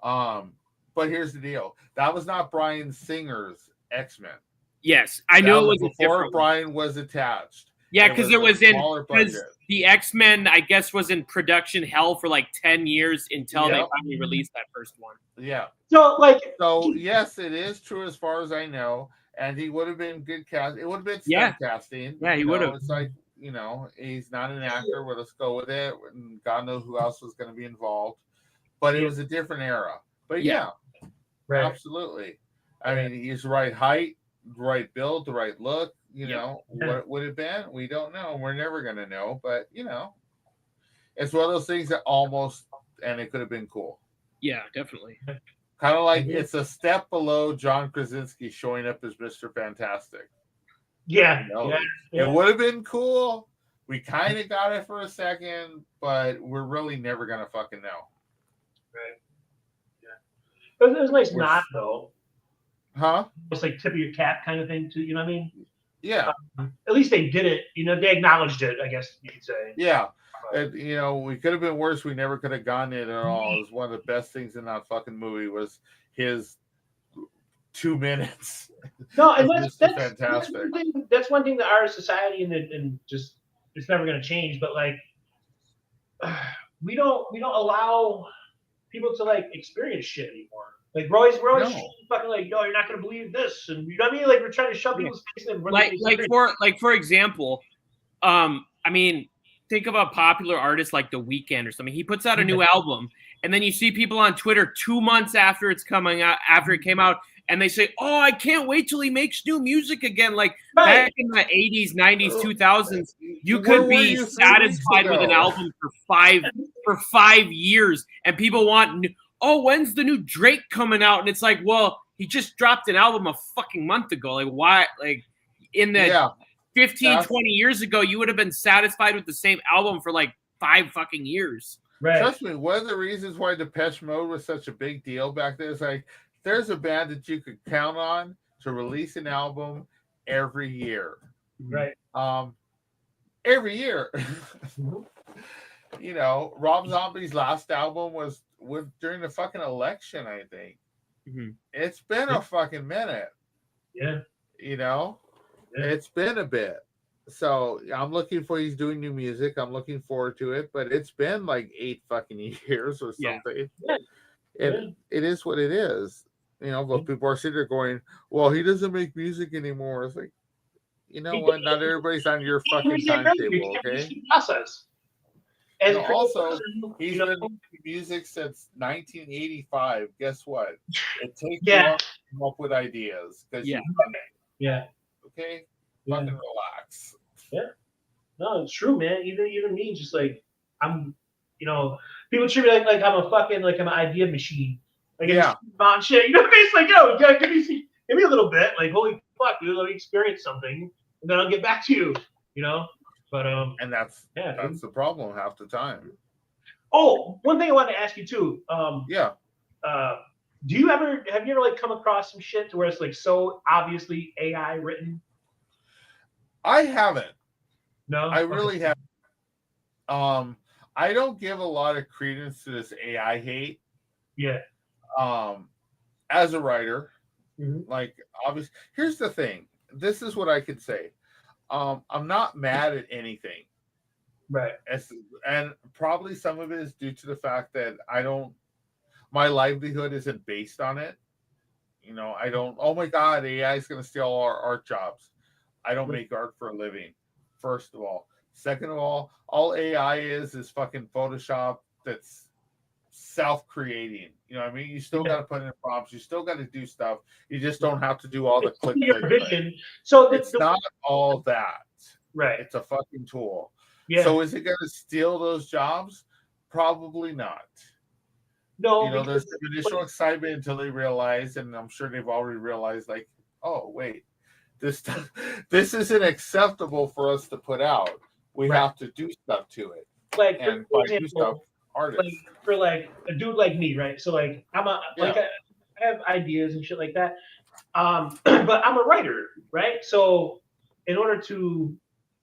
But here's the deal. That was not Bryan Singer's X-Men. Yes, I knew it was before Bryan was attached. Yeah, because the X-Men, I guess, was in production hell for like 10 years until they finally released that first one. Yeah. So yes, it is true as far as I know, and he would have been good cast. It would have been stunt casting. Yeah, he would have. It's like, he's not an actor. Well, let's go with it. And God knows who else was going to be involved. But it was a different era. But absolutely. I mean, he's the right height, the right build, the right look. What it would have been, we don't know. We're never going to know. But, it's one of those things that almost, and it could have been cool. Yeah, definitely. Kind of like it's a step below John Krasinski showing up as Mr. Fantastic. Yeah. It would have been cool. We kind of got it for a second, but we're really never going to fucking know. Right. Yeah. It was a nice nod, though. Huh? It's like tip of your cap kind of thing, too. You know what I mean? Yeah. At least they did it. They acknowledged it, I guess you could say. Yeah. And, we could have been worse. We never could have gone in at all. It was one of the best things in that fucking movie was his 2 minutes. No, and that's fantastic. That's one thing that our society and just it's never going to change. But like, we don't allow people to like experience shit anymore. Like we're always fucking like, no, you're not going to believe this, and you know what I mean? Like we're trying to shove people's face in. For example, I mean, think of a popular artist like The Weeknd or something. He puts out a new album, and then you see people on Twitter 2 months after it came out, and they say, "Oh, I can't wait till he makes new music again." Like back in the 80s, 90s, 2000s, you could be satisfied with an album for 5 years, and people want, "Oh, when's the new Drake coming out?" And it's like, well, he just dropped an album a fucking month ago. Like, why? Like, in the 15, 20 years ago, you would have been satisfied with the same album for like 5 fucking years. Right. Trust me, one of the reasons why Depeche Mode was such a big deal back then is like, there's a band that you could count on to release an album every year. Right. Every year. You know, Rob Zombie's last album was during the fucking election, I think. It's been a fucking minute. Yeah. You know, it's been a bit. So I'm looking for, he's doing new music. I'm looking forward to it, but it's been like 8 fucking years or something. It is what it is. You know, but people are sitting there going, well, he doesn't make music anymore. It's like, you know what? Not everybody's on your fucking timetable, okay? Process. And also, he's been making music since 1985. Guess what? It takes long to come up with ideas. Yeah. Okay? Fucking relax. Yeah. No, it's true, man. Even me, just like, I'm, you know, people treat me like I'm a fucking, like I'm an idea machine. Like, on shit. You know, it's like, yo, give me a little bit. Like, holy fuck, dude, let me experience something, and then I'll get back to you, you know? But, and that's the problem half the time. Oh, one thing I wanted to ask you, too. Have you ever like come across some shit to where it's like so obviously AI written? I haven't. No, I really haven't. I don't give a lot of credence to this AI hate. Yeah. As a writer, like, obviously, here's the thing. This is what I could say. I'm not mad at anything. Right. And probably some of it is due to the fact that my livelihood isn't based on it. You know, I don't, oh my God, AI is going to steal our art jobs. I don't make art for a living, first of all. Second of all AI is fucking Photoshop that's self-creating. You know what I mean? You still got to put in prompts. You still got to do stuff. You just don't have to do all the click. So it's not all that. Right. It's a fucking tool. Yeah. So is it going to steal those jobs? Probably not. No. You know, there's some initial excitement until they realize, and I'm sure they've already realized, like, oh, wait. This isn't acceptable for us to put out. We have to do stuff to it. Like, and for example, do stuff, artists. Like, for like a dude like me, right? So like I have ideas and shit like that. But I'm a writer, right? So in order to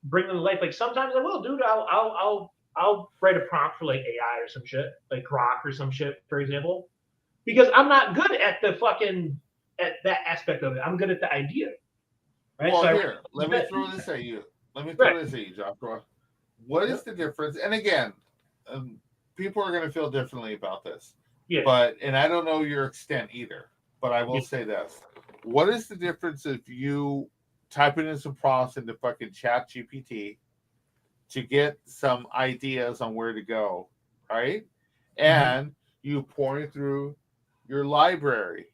bring them to life, like sometimes I will, dude. I'll write a prompt for like AI or some shit, like Grok or some shit, for example, because I'm not good at at that aspect of it. I'm good at the idea. Right? Well, here, let me throw this at you. Joshua. What is the difference? And again, people are going to feel differently about this. Yeah. And I don't know your extent either. But I will say this: what is the difference if you typing in some prompts into fucking Chat GPT to get some ideas on where to go, right? And you point through your library,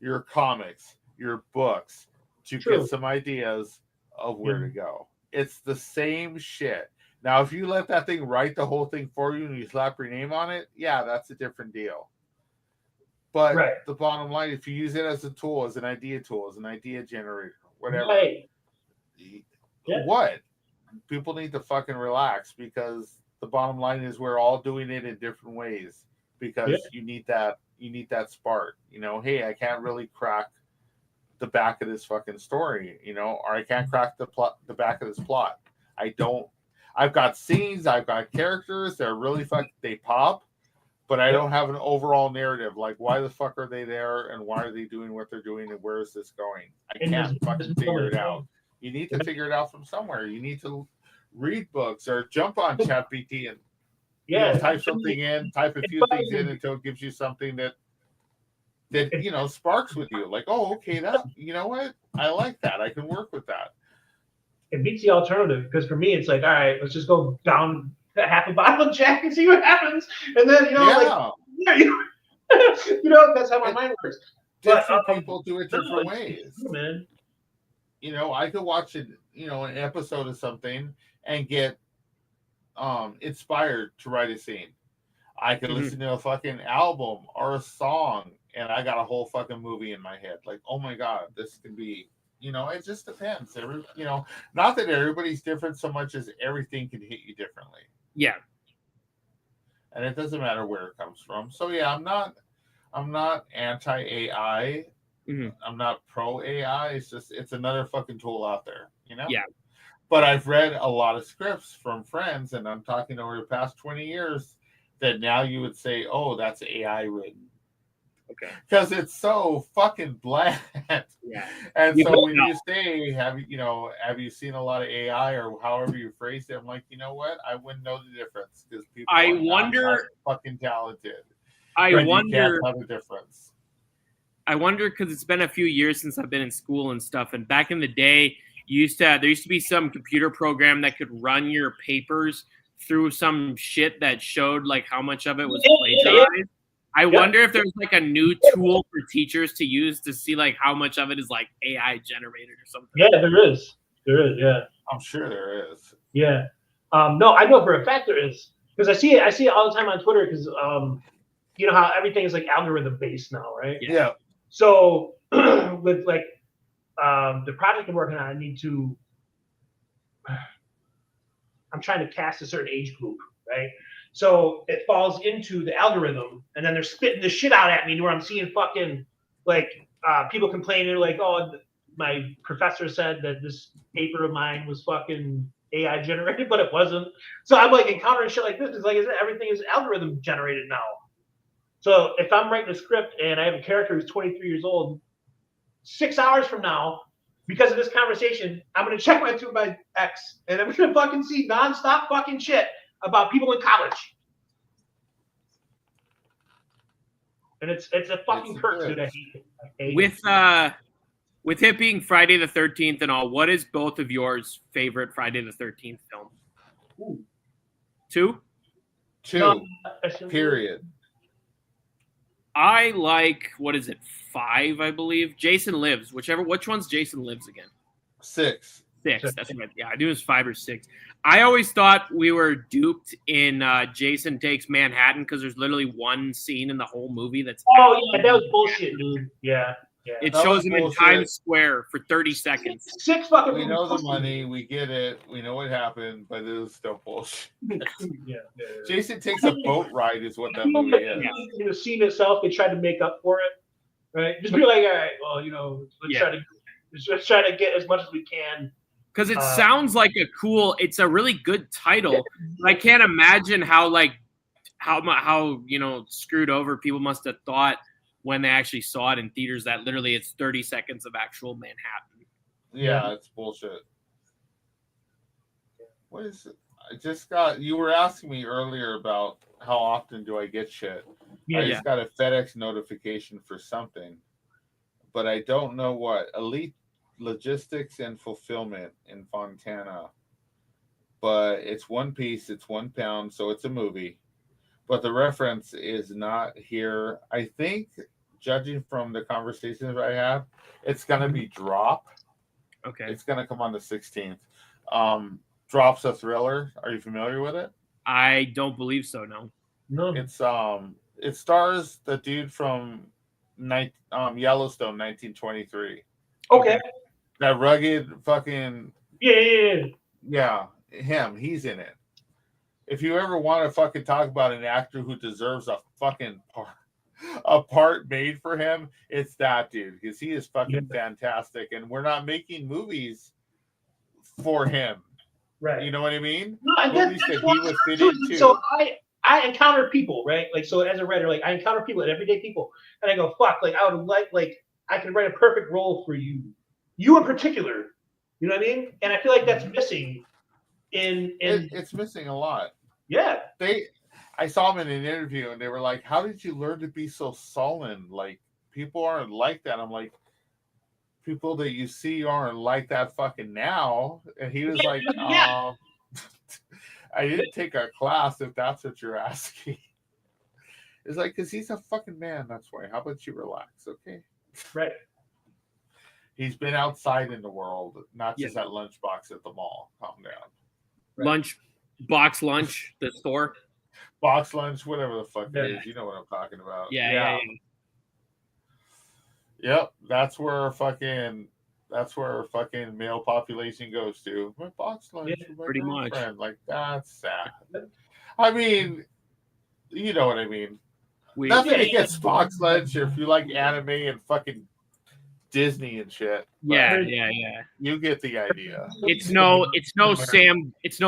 your comics, your books, to get some ideas of where to go. It's the same shit. Now, if you let that thing write the whole thing for you and you slap your name on it, yeah, that's a different deal. But the bottom line, if you use it as a tool, as an idea tool, as an idea generator, whatever, what? People need to fucking relax, because the bottom line is we're all doing it in different ways, because you need that spark. You know, hey, I can't really crack the back of this fucking story, you know, or I can't crack the back of this plot. I've got scenes, I've got characters, they're really they pop, but I don't have an overall narrative. Like, why the fuck are they there, and why are they doing what they're doing, and where is this going? I can't fucking figure it out. You need to figure it out from somewhere. You need to read books or jump on ChatGPT and type something in, type a few things in until it gives you something that you know, sparks with you. Like, oh, okay, that, you know what? I like that. I can work with that. It beats the alternative, because for me, it's like, all right, let's just go down half a bottle of Jack and see what happens. And then, you know, you know, that's how my mind works. different people do it different ways. Man. You know, I could watch an episode of something and get inspired to write a scene. I could listen to a fucking album or a song, and I got a whole fucking movie in my head. Like, oh my god, this could be. It just depends. Not that everybody's different so much as everything can hit you differently. Yeah. And it doesn't matter where it comes from. So yeah, I'm not anti AI. I'm not pro AI. It's another fucking tool out there, Yeah. But I've read a lot of scripts from friends, and I'm talking over the past 20 years that now you would say, oh, that's AI written. Okay. Because it's so fucking bland. Yeah. And so when you say, have you seen a lot of AI or however you phrased it, I'm like, you know what? I wouldn't know the difference because people are not fucking talented. You can't tell the difference. I wonder because it's been a few years since I've been in school and stuff. And back in the day, there used to be some computer program that could run your papers through some shit that showed like how much of it was plagiarized. I wonder if there's like a new tool for teachers to use to see like how much of it is like AI generated or something. Yeah, there is. Yeah. I'm sure there is. Yeah. No, I know for a fact there is because I see it all the time on Twitter because you know how everything is like algorithm based now, right? Yeah. So with like the project I'm working on, I'm trying to cast a certain age group, right? So it falls into the algorithm, and then they're spitting the shit out at me where I'm seeing fucking like people complaining like, oh, my professor said that this paper of mine was fucking AI generated, but it wasn't. So I'm like encountering shit like this. It's like everything is algorithm generated now. So if I'm writing a script and I have a character who's 23 years old, 6 hours from now, because of this conversation, I'm going to check my ex, and I'm going to fucking see nonstop fucking shit about people in college. And it's a fucking curse, dude. I hate it. With it being Friday the 13th and all, what is both of yours favorite Friday the 13th film? Ooh. Two? Period. I like, what is it, 5, I believe? Jason Lives. Which one's Jason Lives again? 6. 6, that's right. Yeah, I knew it was 5 or 6. I always thought we were duped in Jason Takes Manhattan because there's literally one scene in the whole movie that's... Oh, yeah, that was bullshit, dude. Yeah. It shows him in Times Square for 30 seconds. 6 fucking We know the money. We get it. We know what happened, but it was still bullshit. Yeah. Jason Takes a Boat Ride is what that movie is. In the scene itself, they tried to make up for it, right? Just be like, all right, well, let's try to get as much as we can. Because it sounds like it's a really good title. Yeah. I can't imagine how screwed over people must have thought when they actually saw it in theaters that literally it's 30 seconds of actual Manhattan. Yeah, it's bullshit. What is it? You were asking me earlier about how often do I get shit. I just got a FedEx notification for something, but I don't know what. Elite Logistics and Fulfillment in Fontana. But it's one piece, it's £1, so it's a movie. But the reference is not here. I think, judging from the conversations I have, it's going to be Drop. Okay. It's going to come on the 16th. Drop's a thriller. Are you familiar with it? I don't believe so, no. No. It's it stars the dude from Yellowstone, 1923. Okay. That rugged fucking... Yeah, him. He's in it. If you ever want to fucking talk about an actor who deserves a fucking part made for him, it's that dude, because he is fucking fantastic, and we're not making movies for him. Right. You know what I mean? No, movies that he would fit into. So I encounter people, right? Like, so as a writer, like I encounter people, everyday people, and I go, fuck, like I would like I could write a perfect role for you in particular. You know what I mean? And I feel like that's missing it's missing a lot. Yeah. I saw him in an interview and they were like, how did you learn to be so sullen? Like, people aren't like that. I'm like, people that you see aren't like that fucking now. And he was like, I didn't take a class if that's what you're asking. It's like, because he's a fucking man, that's why. How about you relax, okay? Right. He's been outside in the world, not just at Lunchbox at the mall. Calm down. Right. Box lunch, the store. Box lunch, whatever the fuck it is. You know what I'm talking about. Yeah. Yep. That's where fucking male population goes to. My box lunch with my pretty girlfriend. much. Like, that's sad. I mean, you know what I mean. We, Nothing against box lunch or if you like anime and fucking Disney and shit. Yeah. You get the idea. It's no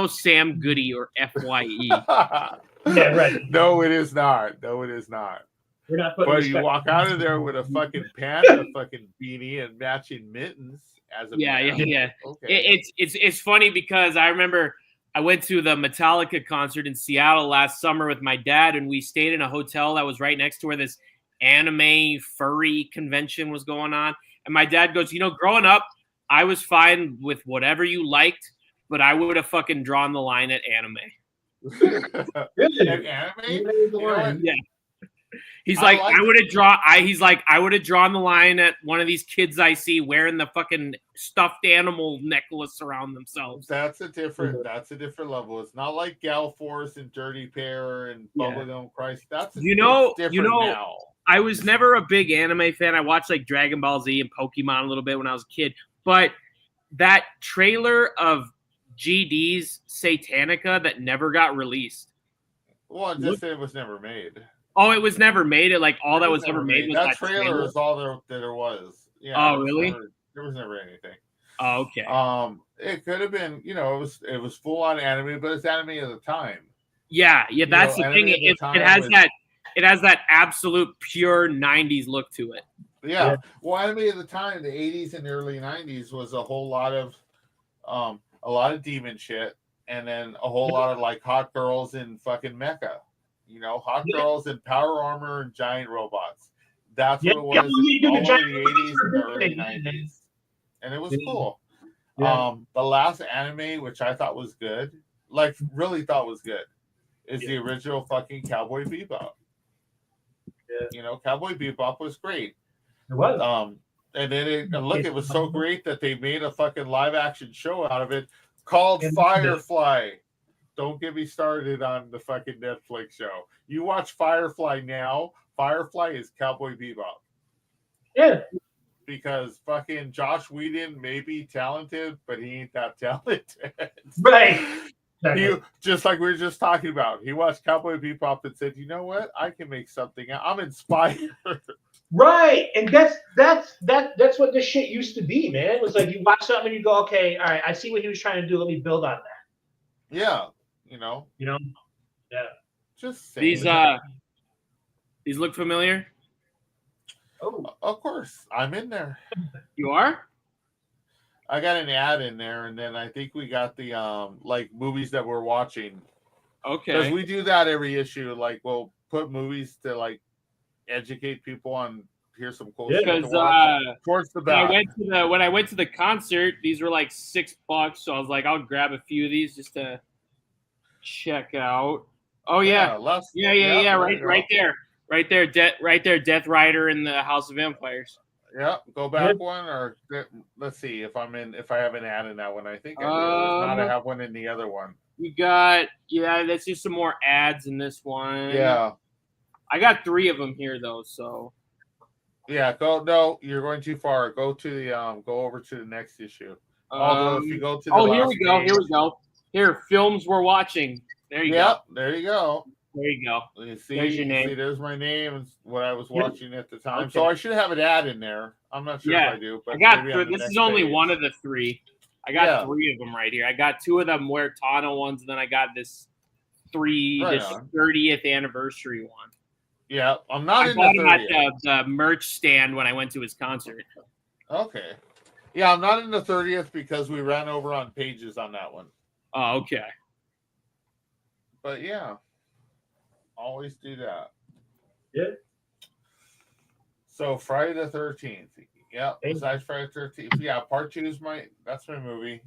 Sam Goody or FYE. Yeah, right. No, it is not. No, it is not. We're not But you walk out of there with a fucking panda fucking beanie and matching mittens as a man. Yeah. Okay. It's funny because I remember I went to the Metallica concert in Seattle last summer with my dad, and we stayed in a hotel that was right next to where this anime furry convention was going on. And my dad goes, growing up, I was fine with whatever you liked, but I would have fucking drawn the line at anime. Really? At anime? Yeah. He's like, I would have drawn the line at one of these kids I see wearing the fucking stuffed animal necklace around themselves. That's a different level. It's not like Gal Force and Dirty Pair and Bubblegum Christ. That's different now. I was never a big anime fan. I watched like Dragon Ball Z and Pokemon a little bit when I was a kid, but that trailer of GD's Satanica that never got released. Well, it was never made. Oh, it was never made. That was ever made was that trailer. Is all there was. Yeah. Oh, really? There was never anything. Oh, okay. It could have been. It was full on anime, but it's anime at the time. Yeah. That's the thing. It has that absolute pure '90s look to it. Yeah. Well, anime at the time, the '80s and early '90s was a whole lot of demon shit, and then a whole lot of like hot girls in fucking mecha. Hot girls in power armor and giant robots. That's what it was all in the 80s and the early 90s. And it was cool. Yeah. The last anime, which I thought was good, is the original fucking Cowboy Bebop. Yeah. Cowboy Bebop was great. It was. And then it was so great that they made a fucking live action show out of it called Firefly. Don't get me started on the fucking Netflix show. You watch Firefly now. Firefly is Cowboy Bebop. Yeah. Because fucking Josh Whedon may be talented, but he ain't that talented. Right. Just like we were just talking about. He watched Cowboy Bebop and said, you know what? I can make something. I'm inspired. Right. And that's what this shit used to be, man. It was like you watch something and you go, okay, all right, I see what he was trying to do. Let me build on that. Yeah. Yeah. Just saying. These look familiar? Oh, of course. I'm in there. You are? I got an ad in there, and then I think we got the movies that we're watching. Okay. Because we do that every issue. Like, we'll put movies to like educate people on here's some cool shit to watch. Towards the back. When I went to the concert, these were like $6, so I was like, I'll grab a few of these just to check out. Oh yeah. Right there, Death Rider in the House of Vampires. Yeah, go back one, or let's see if I have an ad in that one. I think I do. If not, I have one in the other one. We got let's do some more ads in this one. Yeah, I got 3 of them here though. So yeah, no, you're going too far. Go to the go over to the next issue. Although if you go to the here we go. Here, films we're watching. There you go. There you go. There you go. There's your name. There's my name and what I was watching at the time. Okay. So I should have an ad in there. I'm not sure if I do. But I got this is only one of the 3. I got 3 of them right here. I got 2 of them Muertano Tano ones, and then I got this 30th anniversary one. Yeah, I'm not in the 30th. I bought him at the merch stand when I went to his concert. Okay. Yeah, I'm not in the 30th because we ran over on pages on that one. Oh, okay. But yeah. Always do that. Yeah. So Friday the 13th. Yeah. Besides Friday the 13th. Yeah, part 2 is that's my movie.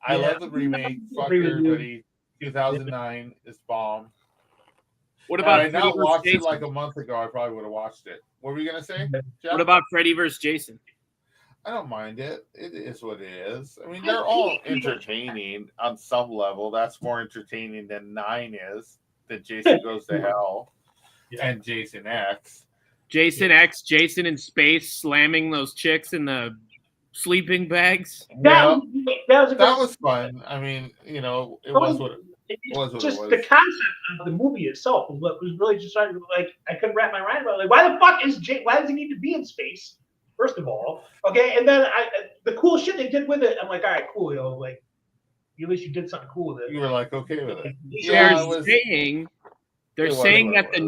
I love the remake. Fuck everybody. 2009 is bomb. What about I now Freddy watched versus it like Jason? a month ago. I probably would have watched it. What were you gonna say, Jeff? What about Freddy versus Jason? I don't mind it. It is what it is. I mean, they're all entertaining on some level. That's more entertaining than 9 is. Than Jason Goes to Hell and Jason X. Jason X, Jason in space slamming those chicks in the sleeping bags. Yeah, that was fun. I mean, it was what it was. Just the concept of the movie itself was what was really just like I couldn't wrap my mind around. Like, why the fuck why does he need to be in space? First of all, okay, and then the cool shit they did with it, I'm like, all right, cool, like at least you did something cool with it. You were like, okay with it. They're saying that the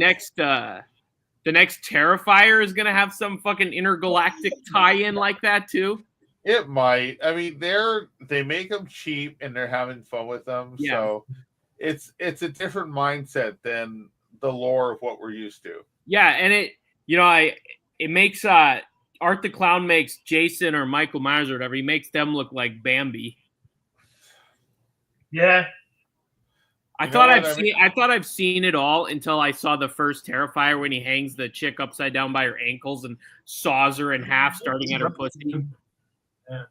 next Terrifier is gonna have some fucking intergalactic tie-in like that too. It might. I mean, they make them cheap and they're having fun with them. Yeah. So it's a different mindset than the lore of what we're used to. Yeah, and it makes Art the Clown makes Jason or Michael Myers or whatever. He makes them look like Bambi. Yeah. I thought I've seen it all until I saw the first Terrifier when he hangs the chick upside down by her ankles and saws her in half, starting at her pussy.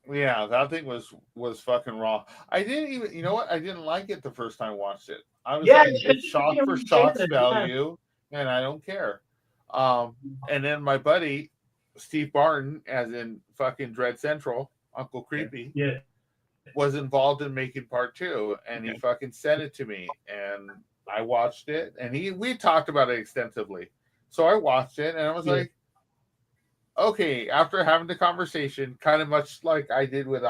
Yeah, that thing was fucking raw. I didn't even, you know what? I didn't like it the first time I watched it. I was like, it's shock for shock's value, and I don't care. And then my buddy Steve Barton, as in fucking Dread Central, Uncle Creepy, was involved in making part 2, and he fucking sent it to me, and I watched it, and we talked about it extensively. So I watched it, and I was like, okay, after having the conversation, kind of much like I did with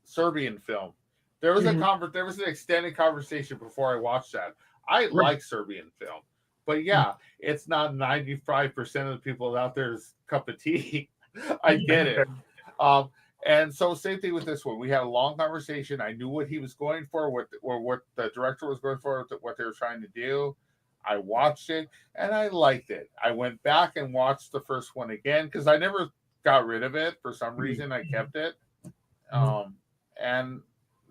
Serbian film, there was there was an extended conversation before I watched that. I like Serbian film, but it's not 95% of the people out there's cup of tea. I get it. And so same thing with this one. We had a long conversation. I knew what he was going for, what the director was going for, what they were trying to do. I watched it and I liked it. I went back and watched the first one again because I never got rid of it. For some reason, I kept it. And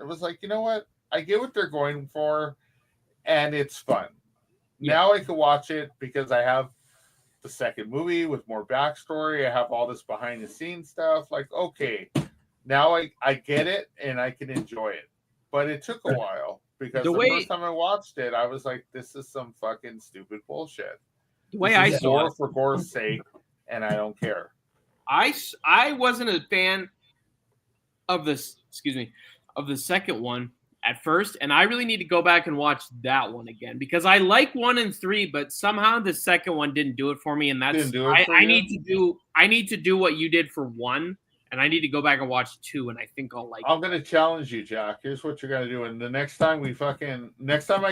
it was like, you know what? I get what they're going for, and it's fun. Now I can watch it because I have the second movie with more backstory. I have all this behind the scenes stuff. Like, okay, now I get it and I can enjoy it. But it took a while because the first time I watched it, I was like, this is some fucking stupid bullshit. The way I saw it, for gore's sake, and I don't care. I wasn't a fan of the second one at first, and I really need to go back and watch that one again because I like 1 and 3, but somehow the second one didn't do it for me, and that's I need to do what you did for 1, and I need to go back and watch 2, and I think I'll like. I'm gonna challenge you, Jack. Here's what you're gonna do, and the next time I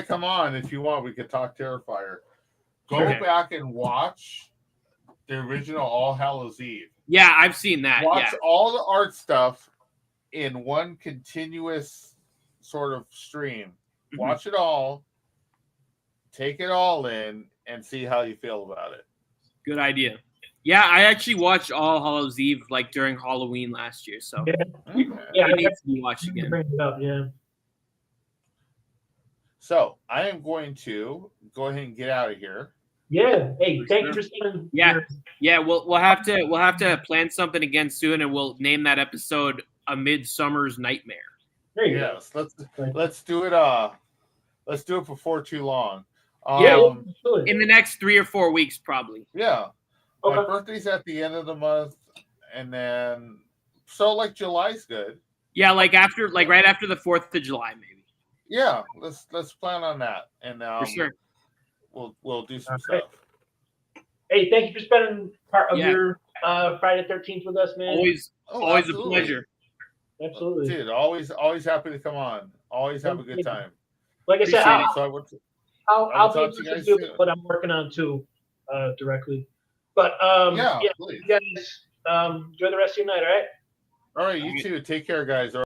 come on, if you want, we could talk Terrifier. Go back and watch the original All Hallows Eve. Yeah, I've seen that. Watch all the art stuff in one continuous sort of stream. Watch it all, take it all in, and see how you feel about it. Good idea. Yeah, I actually watched All Hallows Eve like during Halloween last year, so I need to be watched again. Bring it up, So I am going to go ahead and get out of here. Yeah. Hey, thank you for spending. Yeah. We'll have to plan something again soon, and we'll name that episode "A Midsummer's Nightmare." There you go. Let's do it. Let's do it before too long. In the next 3 or 4 weeks, probably. Yeah. Okay. My birthday's at the end of the month, and then like July's good. Yeah, right after the 4th of July, maybe. Yeah, let's plan on that, and for sure. We'll do some stuff. Hey, thank you for spending part of your Friday the 13th with us, man. Always a pleasure. Absolutely, dude. Always happy to come on. Always have a good time. Like I said, I'll talk to you guys soon. What I'm working on too, directly. But please. you guys enjoy the rest of your night. All right. All right, you too. Take care, guys.